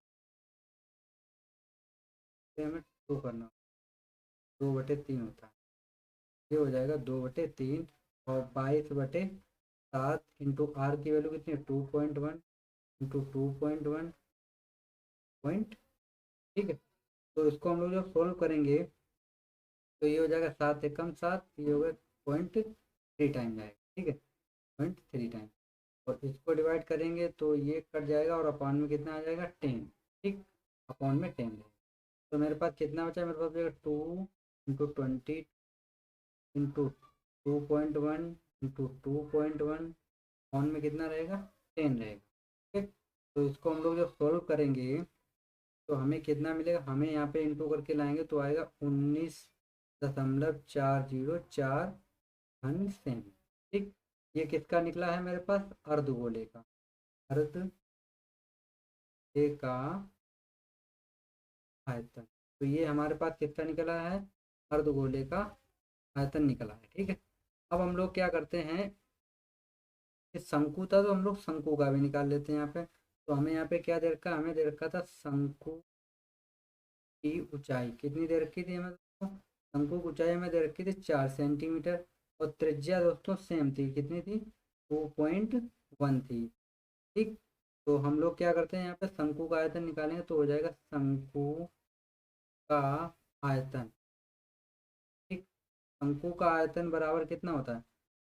तो हमें 2 करना होगा, 2/3 होता है, ये हो जाएगा 2/3। और 22/7 इंटू आर की वैल्यू कितनी है, 2.1 इंटू 2.1 ठीक है। तो इसको हम लोग जब सोल्व करेंगे तो ये हो जाएगा 7 एकम 7, ये हो गया 0.3 टाइम जाएगा, ठीक है, 0.3 टाइम। और इसको डिवाइड करेंगे तो ये कट जाएगा, और अपॉन में कितना आ जाएगा, 10, ठीक। अपॉन में 10 है, तो मेरे पास कितना बचा, मेरे पास बचेगा 2 इंटू 20 इंटू 2.1 इंटू 2.1, अपॉन में कितना रहेगा, 10 रहेगा, ठीक। तो इसको हम लोग जब सॉल्व करेंगे तो हमें कितना मिलेगा, हमें यहाँ पे इंटू करके लाएंगे तो आएगा 19.404 घन सेमी, ठीक। ये किसका निकला है मेरे पास, अर्धगोले का, अर्धगोले का आयतन। तो ये हमारे पास किसका निकला है, अर्धगोले का आयतन निकला है, ठीक है। अब हम लोग क्या करते हैं, इस शंकु था तो हम लोग शंकु का भी निकाल लेते हैं यहाँ पे। तो हमें यहाँ पे क्या दे रखा, हमें दे रखा था शंकु की ऊंचाई कितनी दे रखी थी हमें दोस्तों, शंकु की ऊंचाई हमें दे रखी थी 4 सेंटीमीटर, और त्रिज्या दोस्तों सेम थी, कितनी थी, 2.1 थी, ठीक। तो हम लोग क्या करते हैं, यहाँ पे शंकु का आयतन निकालेंगे तो हो जाएगा शंकु का आयतन, ठीक। शंकु का आयतन बराबर कितना होता है,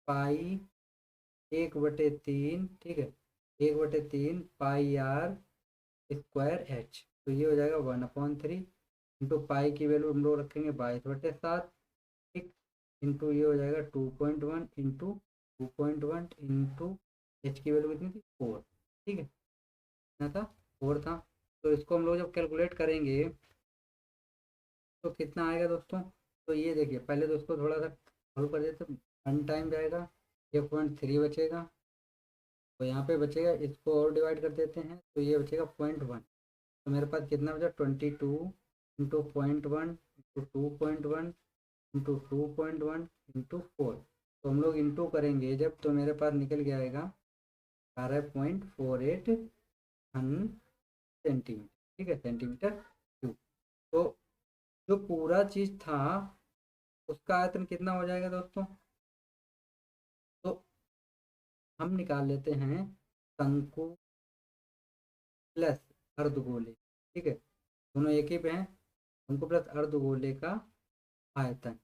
पाई 1/3, ठीक है, 1/3 पाई r² h। तो ये हो जाएगा 1/3 इंटू पाई की वैल्यू हम लोग रखेंगे 22/7, ठीक। इंटू ये हो जाएगा 2.1 इंटू 2.1 इंटू एच की वैल्यू कितनी थी, 4, ठीक है, कितना था, 4 था। तो इसको हम लोग जब कैलकुलेट करेंगे तो कितना आएगा दोस्तों। तो ये देखिए, पहले तो इसको थोड़ा सा सॉल्व कर देते, 1 टाइम जाएगा, 1.3 बचेगा, तो यहाँ पे बचेगा, इसको और डिवाइड कर देते हैं तो ये बचेगा 0.1। तो मेरे पास कितना बचा, 22 इंटू 0.1 इंटू 2.1 इंटू 2.1 इंटू 4। तो हम लोग इंटू करेंगे जब, तो मेरे पास निकल के आएगा 12.48 सेंटीमीटर, ठीक है, सेंटीमीटर क्यूब। तो जो पूरा चीज़ था उसका आयतन कितना हो जाएगा दोस्तों। तो हम निकाल लेते हैं शंकु प्लस अर्धगोले, ठीक है, दोनों एक ही पे हैं। शंकु प्लस अर्धगोले का आयतन,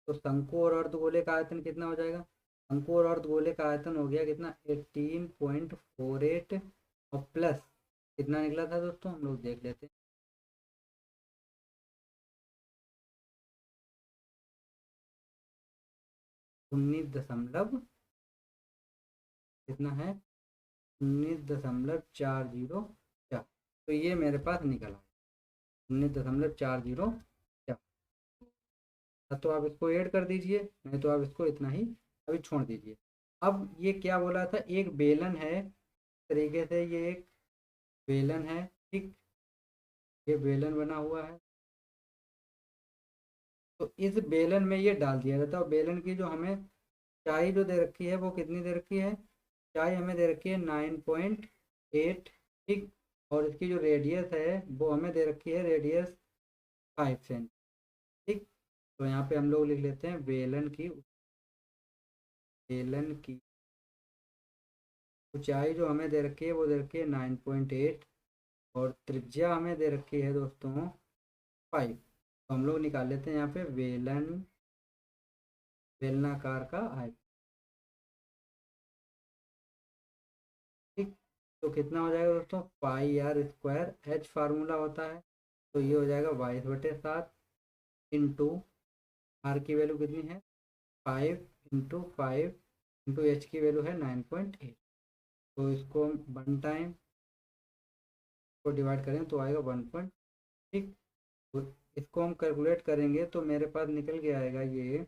तो शंकु और अर्धगोले का आयतन कितना हो जाएगा। शंकु और अर्धगोले का आयतन हो गया कितना, 18.48, और प्लस कितना निकला था दोस्तों, हम लोग देख लेते हैं। 19 कितना है, 19.404। तो ये मेरे पास निकला 19.404। तो आप इसको ऐड कर दीजिए, नहीं तो आप इसको इतना ही अभी छोड़ दीजिए। अब ये क्या बोला था, एक बेलन है, इस तरीके से ये एक बेलन है, ठीक, ये बेलन बना हुआ है। तो इस बेलन में ये डाल दिया जाता है, और बेलन की जो हमें ऊंचाई जो दे रखी है वो कितनी दे रखी है, ऊंचाई हमें दे रखी है 9.8, ठीक, और इसकी जो रेडियस है वो हमें दे रखी है, रेडियस 5 सेंट, ठीक। तो यहाँ पे हम लोग लिख लेते हैं बेलन की ऊंचाई जो हमें दे रखी है वो दे रखी है 9.8, और त्रिज्या हमें दे रखी है दोस्तों 5। तो हम लोग निकाल लेते हैं यहाँ पे बेलनाकार का आयतन, ठीक। तो कितना हो जाएगा दोस्तों, πr², h फार्मूला होता है, तो ये हो जाएगा 22/7 इंटू आर की वैल्यू कितनी है 5 इंटू एच की वैल्यू है 9.8। तो इसको 1 टाइम को डिवाइड करें तो आएगा 1 ठीक। तो इसको हम कैलकुलेट करेंगे तो मेरे पास निकल के आएगा ये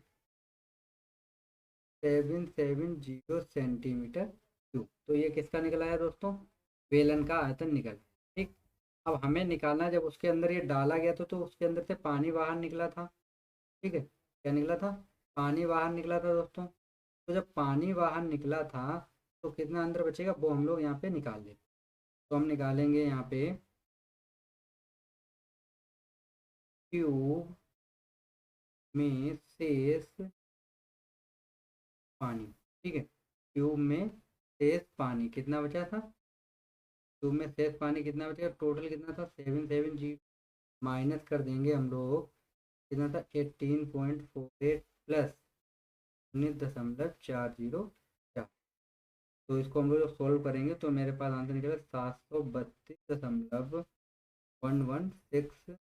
770 सेंटीमीटर क्यूब। तो ये किसका निकला है दोस्तों, बेलन का आयतन निकल, ठीक। अब हमें निकालना है, जब उसके अंदर ये डाला गया तो उसके अंदर से पानी बाहर निकला था, ठीक है, क्या निकला था, पानी बाहर निकला था दोस्तों। तो जब पानी बाहर निकला था तो कितना अंदर बचेगा वो हम लोग यहाँ पे निकाल लेंगे। तो हम निकालेंगे यहाँ पे ट्यूब में शेष पानी, ठीक है, ट्यूब में शेष पानी कितना बचा था, ट्यूब में शेष पानी कितना बचेगा, टोटल कितना था 770, माइनस कर देंगे हम लोग, कितना था 18.48 प्लस 19.404। तो इसको हम लोग सॉल्व करेंगे तो मेरे पास आंसर निकलेगा 732.116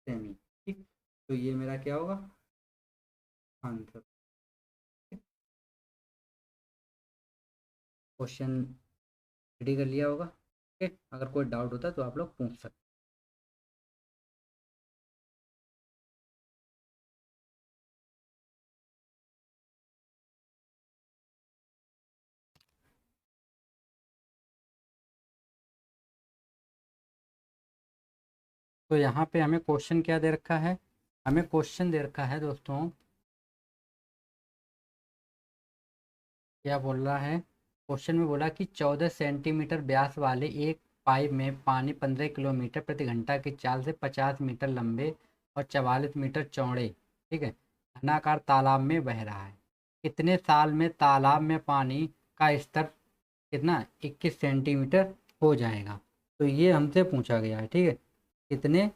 सेमी, ठीक। तो ये मेरा क्या होगा आंसर। क्वेश्चन रेडी कर लिया होगा, ठीक है, अगर कोई डाउट होता है तो आप लोग पूछ सकते हैं। तो यहाँ पे हमें क्वेश्चन क्या दे रखा है, हमें क्वेश्चन दे रखा है दोस्तों, क्या बोल रहा है, क्वेश्चन में बोला कि 14 सेंटीमीटर व्यास वाले एक पाइप में पानी 15 किलोमीटर प्रति घंटा की चाल से 50 मीटर लंबे और 44 मीटर चौड़े, ठीक है, घनाकार तालाब में बह रहा है। कितने साल में तालाब में पानी का स्तर कितना 21 सेंटीमीटर हो जाएगा। तो ये हमसे पूछा गया है, ठीक है, कितने।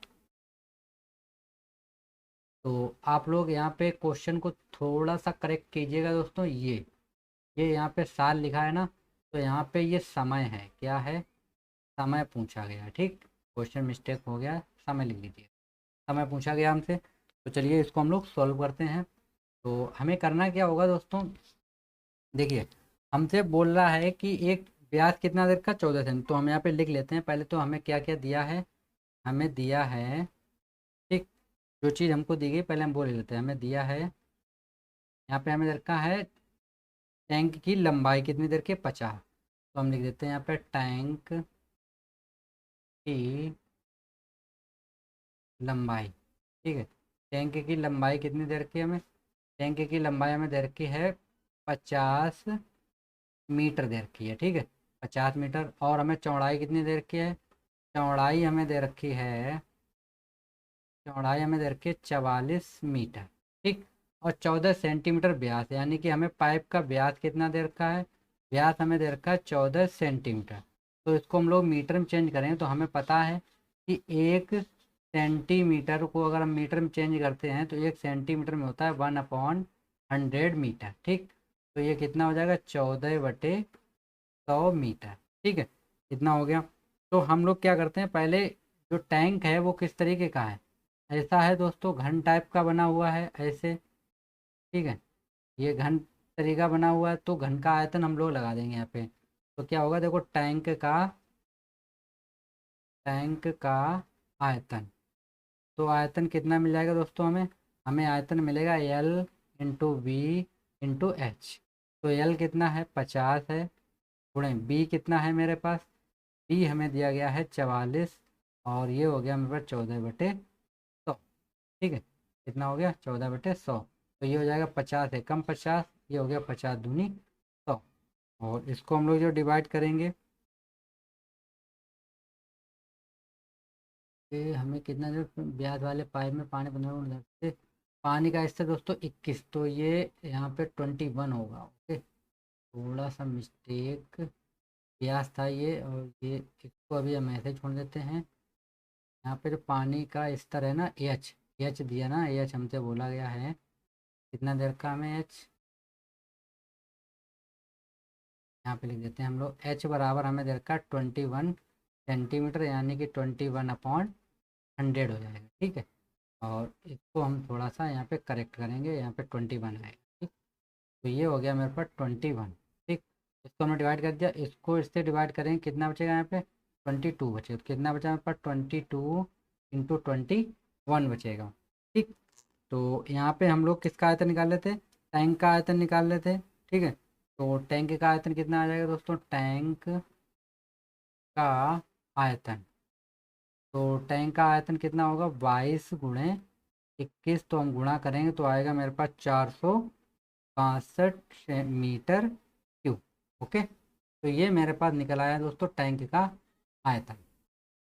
तो आप लोग यहाँ पे क्वेश्चन को थोड़ा सा करेक्ट कीजिएगा दोस्तों। ये यहाँ पे साल लिखा है ना, तो यहाँ पे ये समय है, क्या है, समय पूछा गया है, ठीक, क्वेश्चन मिस्टेक हो गया, समय लिख लीजिए, समय पूछा गया हमसे। तो चलिए इसको हम लोग सॉल्व करते हैं। तो हमें करना क्या होगा दोस्तों, देखिए हमसे बोल रहा है कि एक व्यास कितना दे रखा, 14 सेंटी। तो हम यहाँ पे लिख लेते हैं। पहले तो हमें क्या क्या दिया है, हमें दिया है, ठीक, जो चीज़ हमको दी गई पहले हम वो ले लेते हैं। हमें दिया है यहाँ पे, हमें दे रखा है टैंक की लंबाई कितनी देर के, 50। तो हम लिख देते हैं यहाँ पे टैंक की लंबाई, ठीक है। टैंक की लंबाई कितनी देर की हमें, टैंक की लंबाई हमें दे रखी है 50 मीटर दे रखी है, ठीक है, 50 मीटर। और हमें चौड़ाई कितनी दे रखी है, चौड़ाई हमें दे रखी है, चौड़ाई हमें दे रखी है 44 मीटर, ठीक। और 14 सेंटीमीटर व्यास, यानी कि हमें पाइप का व्यास कितना दे रखा है, व्यास हमें दे रखा है 14 सेंटीमीटर। तो इसको हम लोग मीटर में चेंज करें तो हमें पता है कि 1 सेंटीमीटर को अगर हम मीटर में चेंज करते हैं तो 1 सेंटीमीटर में होता है 1/100 मीटर, ठीक। तो ये कितना हो जाएगा, 14/100 मीटर, ठीक है। कितना हो गया। तो हम लोग क्या करते हैं, पहले जो टैंक है वो किस तरीके का है, ऐसा है दोस्तों, घन टाइप का बना हुआ है ऐसे, ठीक है। ये घन तरीका बना हुआ है, तो घन का आयतन हम लोग लगा देंगे यहाँ पे। तो क्या होगा, देखो टैंक का आयतन, तो आयतन कितना मिल जाएगा दोस्तों हमें, हमें आयतन मिलेगा L/V/H। तो L कितना है, 50 है, गुणे B कितना है मेरे पास, B हमें दिया गया है 44, और ये हो गया मेरे पास 14/100, ठीक है। कितना हो गया, 14/100। तो ये हो जाएगा 50 है कम 50, ये हो गया 50×100। और इसको हम लोग जो डिवाइड करेंगे, ये हमें कितना, जो ब्याज वाले पाइप में पानी 15 से पानी का स्तर दोस्तों 21, तो ये यहाँ पे 21 होगा, ओके। थोड़ा सा मिस्टेक, ब्याज था ये, और ये इसको अभी हम ऐसे छोड़ देते हैं। यहाँ पे जो पानी का स्तर है ना, एच दिया ना, एच हमसे बोला गया है कितना देर का हमें, एच यहाँ पे लिख देते हैं हम लोग। एच बराबर हमें देर का 21 सेंटीमीटर, यानी कि 21/100 हो जाएगा, ठीक है। और इसको हम थोड़ा सा यहाँ पे करेक्ट करेंगे, यहाँ पे 21 आएगा, ठीक। तो ये हो गया मेरे पास 21, ठीक। इसको हमने डिवाइड कर दिया, इसको इससे डिवाइड करेंगे, कितना बचेगा यहाँ पे, 22 बचेगा। तो कितना बचा मेरे पास, 22 × 21 बचेगा, ठीक। तो यहाँ पे हम लोग किसका आयतन निकाल लेते, टैंक का आयतन निकाल लेते, ठीक है। तो टैंक का आयतन कितना आ जाएगा दोस्तों, टैंक का आयतन, तो टैंक का आयतन कितना होगा, 22 × 21। तो हम गुणा करेंगे तो आएगा मेरे पास 462 मीटर क्यूब, ओके। तो ये मेरे पास निकल आया दोस्तों टैंक का आयतन।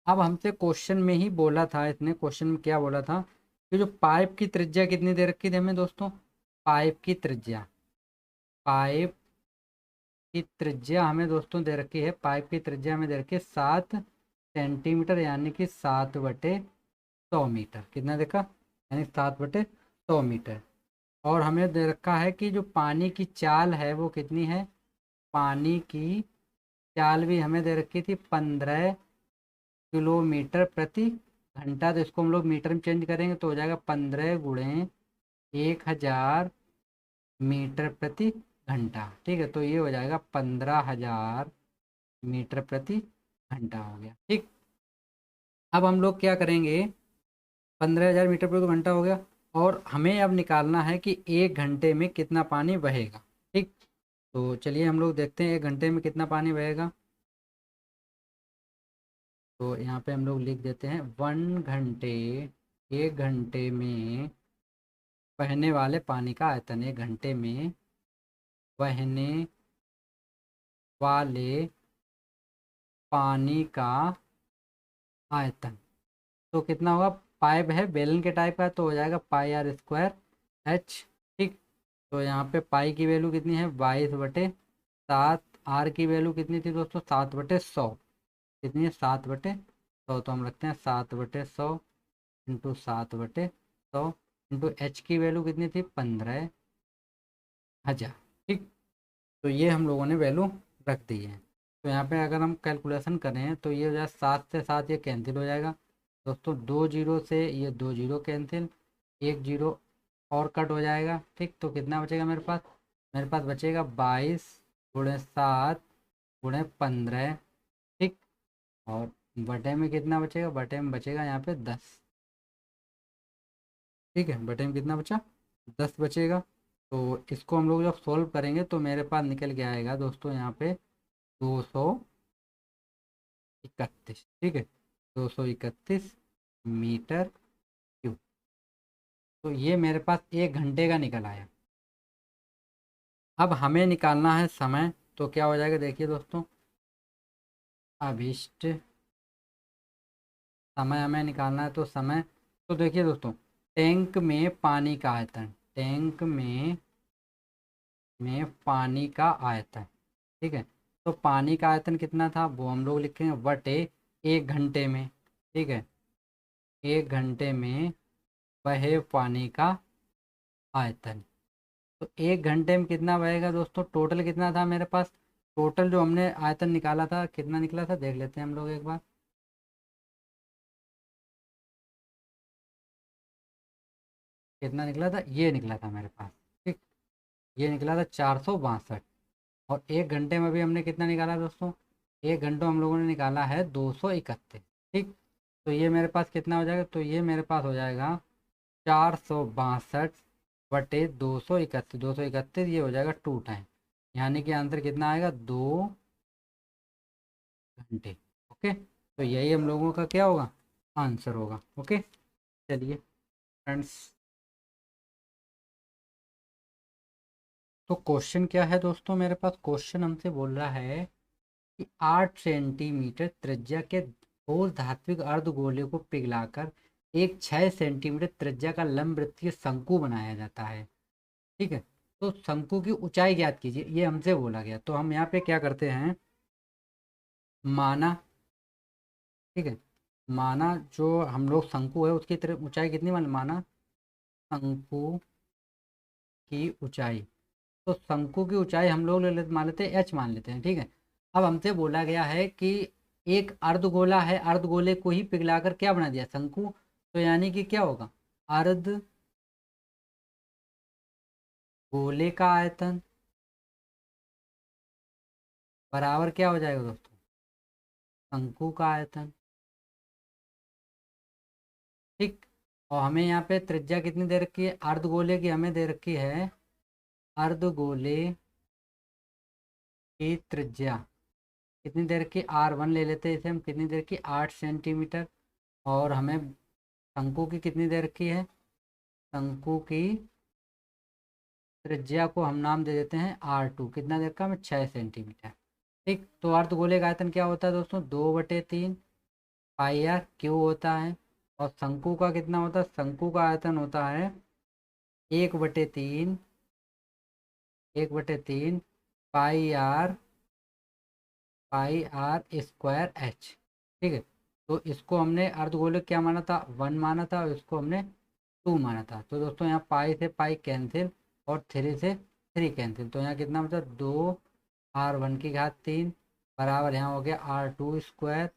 अब हमसे क्वेश्चन में ही बोला था, इसने क्वेश्चन में क्या बोला था कि जो पाइप की त्रिज्या कितनी दे रखी थी हमें दोस्तों, पाइप की त्रिज्या, पाइप की त्रिज्या हमें दोस्तों दे रखी है, पाइप की त्रिज्या हमें दे रखी है 7 सेंटीमीटर, यानी कि 7/100 मीटर। कितना देखा, यानी 7/100 मीटर। और हमें दे रखा है कि जो पानी की चाल है वो कितनी है, पानी की चाल भी हमें दे रखी थी 15 किलोमीटर प्रति घंटा। तो इसको हम लोग मीटर में चेंज करेंगे तो हो जाएगा 15 × 1000 मीटर प्रति घंटा, ठीक है। तो ये हो जाएगा 15,000 मीटर प्रति घंटा हो गया, ठीक। अब हम लोग क्या करेंगे, 15,000 मीटर प्रति घंटा हो गया, और हमें अब निकालना है कि 1 घंटे में कितना पानी बहेगा, ठीक। तो चलिए हम लोग देखते हैं 1 घंटे में कितना पानी बहेगा। तो यहाँ पे हम लोग लिख देते हैं 1 घंटे, 1 घंटे में बहने वाले पानी का आयतन, 1 घंटे में बहने वाले पानी का आयतन, तो कितना होगा, पाइप है बेलन के टाइप का, तो हो जाएगा πr²h, ठीक। तो यहाँ पे पाई की वैल्यू कितनी है, 22/7। आर की वैल्यू कितनी थी दोस्तों, 7/100। कितनी है, 7/100। तो हम रखते हैं 7/100 × 7/100 इंटू एच की वैल्यू कितनी थी, 15,000, ठीक। तो ये हम लोगों ने वैल्यू रख दी है। तो यहाँ पे अगर हम कैलकुलेशन करें तो ये हो जाए 7 से 7 ये कैंसिल हो जाएगा दोस्तों, 2 जीरो से ये 2 जीरो कैंसिल, 1 जीरो और कट हो जाएगा, ठीक। तो कितना बचेगा मेरे पास बचेगा 22 × 7 गुणे 15, ठीक। और बटे में कितना बचेगा, बटे में बचेगा यहाँ पे 10, ठीक है। बटे में कितना बचा, 10 बचेगा। तो इसको हम लोग जब सॉल्व करेंगे तो मेरे पास निकल के आएगा दोस्तों यहाँ पे 231, ठीक है, 231 मीटर क्यूब। तो ये मेरे पास 1 घंटे का निकल आया। अब हमें निकालना है समय, तो क्या हो जाएगा देखिए दोस्तों, अभिष्ट समय हमें निकालना है। तो समय, तो देखिए दोस्तों, टैंक में पानी का आयतन, टैंक में पानी का आयतन, ठीक है। तो पानी का आयतन कितना था वो हम लोग लिखेंगे बटे 1 घंटे में, ठीक है। 1 घंटे में बहे पानी का आयतन। तो 1 घंटे में कितना बहेगा दोस्तों, टोटल कितना था मेरे पास, टोटल जो हमने आयतन निकाला था कितना निकला था देख लेते हैं हम लोग एक बार। कितना निकला था, ये निकला था मेरे पास, ठीक। ये निकला था 462। और 1 घंटे में भी हमने कितना निकाला दोस्तों, 1 घंटों हम लोगों ने निकाला है 231, ठीक। तो ये मेरे पास कितना हो जाएगा, तो ये मेरे पास हो जाएगा 462 बटे 231, 231 ये हो जाएगा 2 टाइम, यानी कि आंसर कितना आएगा, 2 घंटे। ओके, तो यही हम लोगों का क्या होगा, आंसर होगा। ओके, चलिए फ्रेंड्स, तो क्वेश्चन क्या है दोस्तों, मेरे पास क्वेश्चन हमसे बोल रहा है कि 8 सेंटीमीटर त्रिज्या के ठोस धात्विक अर्धगोले को पिघलाकर एक 6 सेंटीमीटर त्रिज्या का लंब वृत्तीय शंकु बनाया जाता है, ठीक है। तो शंकु की ऊंचाई ज्ञात कीजिए, ये हमसे बोला गया। तो हम यहाँ पे क्या करते हैं, माना, ठीक है, माना जो हम लोग शंकु है उसकी तरफ ऊंचाई कितनी माना, शंकु की ऊंचाई। तो शंकु की ऊंचाई हम लोग मान लेते हैं एच मान लेते हैं, ठीक है। अब हमसे बोला गया है कि एक अर्धगोला है, अर्धगोले को ही पिघलाकर क्या बना दिया, शंकु। तो यानी कि क्या होगा, अर्ध गोले का आयतन बराबर क्या हो जाएगा दोस्तों, शंकु का आयतन, ठीक। और हमें यहाँ पे त्रिज्या कितनी दे रखी है, अर्धगोले की हमें दे रखी है, अर्धगोले की त्रिज्या कितनी देर की, R1 ले लेते हैं इसे हम, कितनी देर की, 8 सेंटीमीटर। और हमें शंकु की कितनी देर की है, शंकु की त्रिज्या को हम नाम दे देते हैं R2, कितना देर का, हमें 6 सेंटीमीटर, ठीक। तो अर्धगोले का आयतन क्या होता है दोस्तों, 2/3 पाई आर क्यू होता है। और शंकु का कितना होता है, शंकु का आयतन होता है 1/3, 1/3 pi r, pi r square h, ठीक है। तो इसको हमने अर्धगोले क्या माना था, 1 माना था, और इसको हमने 2 माना था। तो दोस्तों यहाँ पाई से पाई कैंसिल और 3 से 3 कैंसिल, तो यहाँ कितना बचा, 2 R1 की घात 3 बराबर यहाँ हो गया R2 स्क्वायर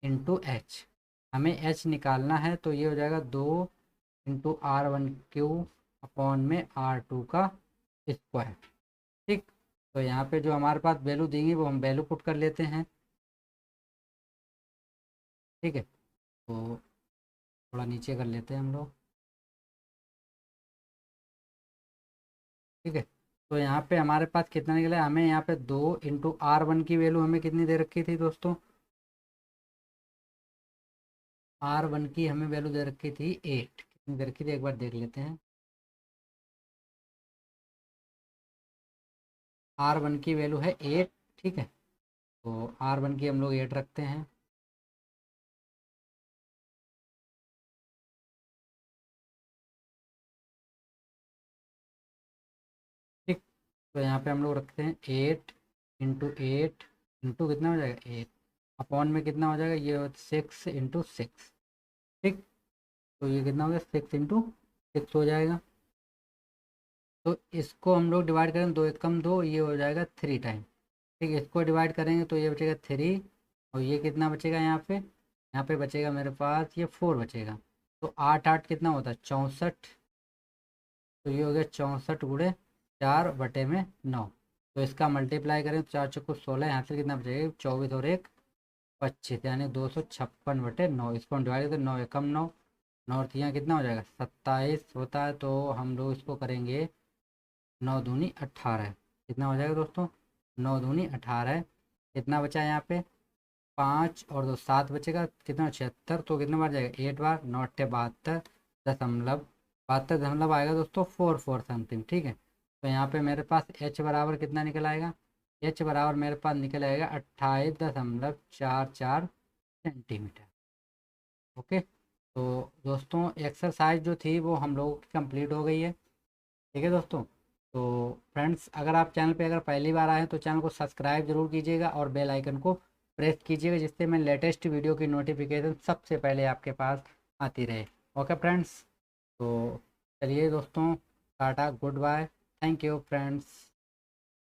इंटू एच। हमें एच निकालना है, तो ये हो जाएगा 2 × R1 क्यू अपॉन में R2 का स्क्वायर, ठीक। तो यहाँ पे जो हमारे पास वैल्यू देंगे वो हम वैल्यू पुट कर लेते हैं, ठीक है। तो थोड़ा नीचे कर लेते हैं हम लोग, ठीक है। तो यहाँ पे हमारे पास कितना निकला, हमें यहाँ पे 2 × R1 की वैल्यू हमें कितनी दे रखी थी दोस्तों, R1 की हमें वैल्यू दे रखी थी 8, कितनी दे रखी थी एक बार देख लेते हैं। R1 की वैल्यू है 8, ठीक है। तो R1 की हम लोग 8 रखते हैं, ठीक। तो यहाँ पे हम लोग रखते हैं 8 × 8 इंटू कितना हो जाएगा 8, अपॉन में कितना हो जाएगा, ये 6 × 6, ठीक। तो ये कितना हो गया, 6 × 6 हो जाएगा। तो इसको हम लोग डिवाइड करें, 2 × 1 = 2, ये हो जाएगा 3 टाइम, ठीक है। इसको डिवाइड करेंगे तो ये बचेगा 3, और ये कितना बचेगा यहाँ पे बचेगा मेरे पास ये 4 बचेगा। तो 8 8 कितना होता है, 64। तो ये हो गया 64 × 4/9। तो इसका मल्टीप्लाई करें तो 4 चौको 16, यहाँ से कितना बचेगा 24 और 1 25, यानी 256/9। इसको हम डिवाइड करें 9 एकम 9, 9 और 3 कितना हो जाएगा 27 होता है। तो हम लोग इसको करेंगे 9 दूनी 18, कितना हो जाएगा दोस्तों 9 दूनी 18। कितना बचा है यहाँ पे 5 और 2 7 बचेगा, कितना 76। तो कितना बार जाएगा 8 बार, 9 8 72 दशमलव 72 आएगा दोस्तों 44 समथिंग, ठीक है। तो यहाँ पे मेरे पास h बराबर कितना निकल आएगा, h बराबर मेरे पास निकल आएगा 28.44 सेंटीमीटर। ओके, तो दोस्तों एक्सरसाइज जो थी वो हम लोगों की कंप्लीट हो गई है, ठीक है दोस्तों। तो फ्रेंड्स, अगर आप चैनल पे अगर पहली बार आए हैं तो चैनल को सब्सक्राइब जरूर कीजिएगा और बेल आइकन को प्रेस कीजिएगा, जिससे मैं लेटेस्ट वीडियो की नोटिफिकेशन सबसे पहले आपके पास आती रहे। ओके फ्रेंड्स, तो चलिए दोस्तों, tata, goodbye, thank you friends.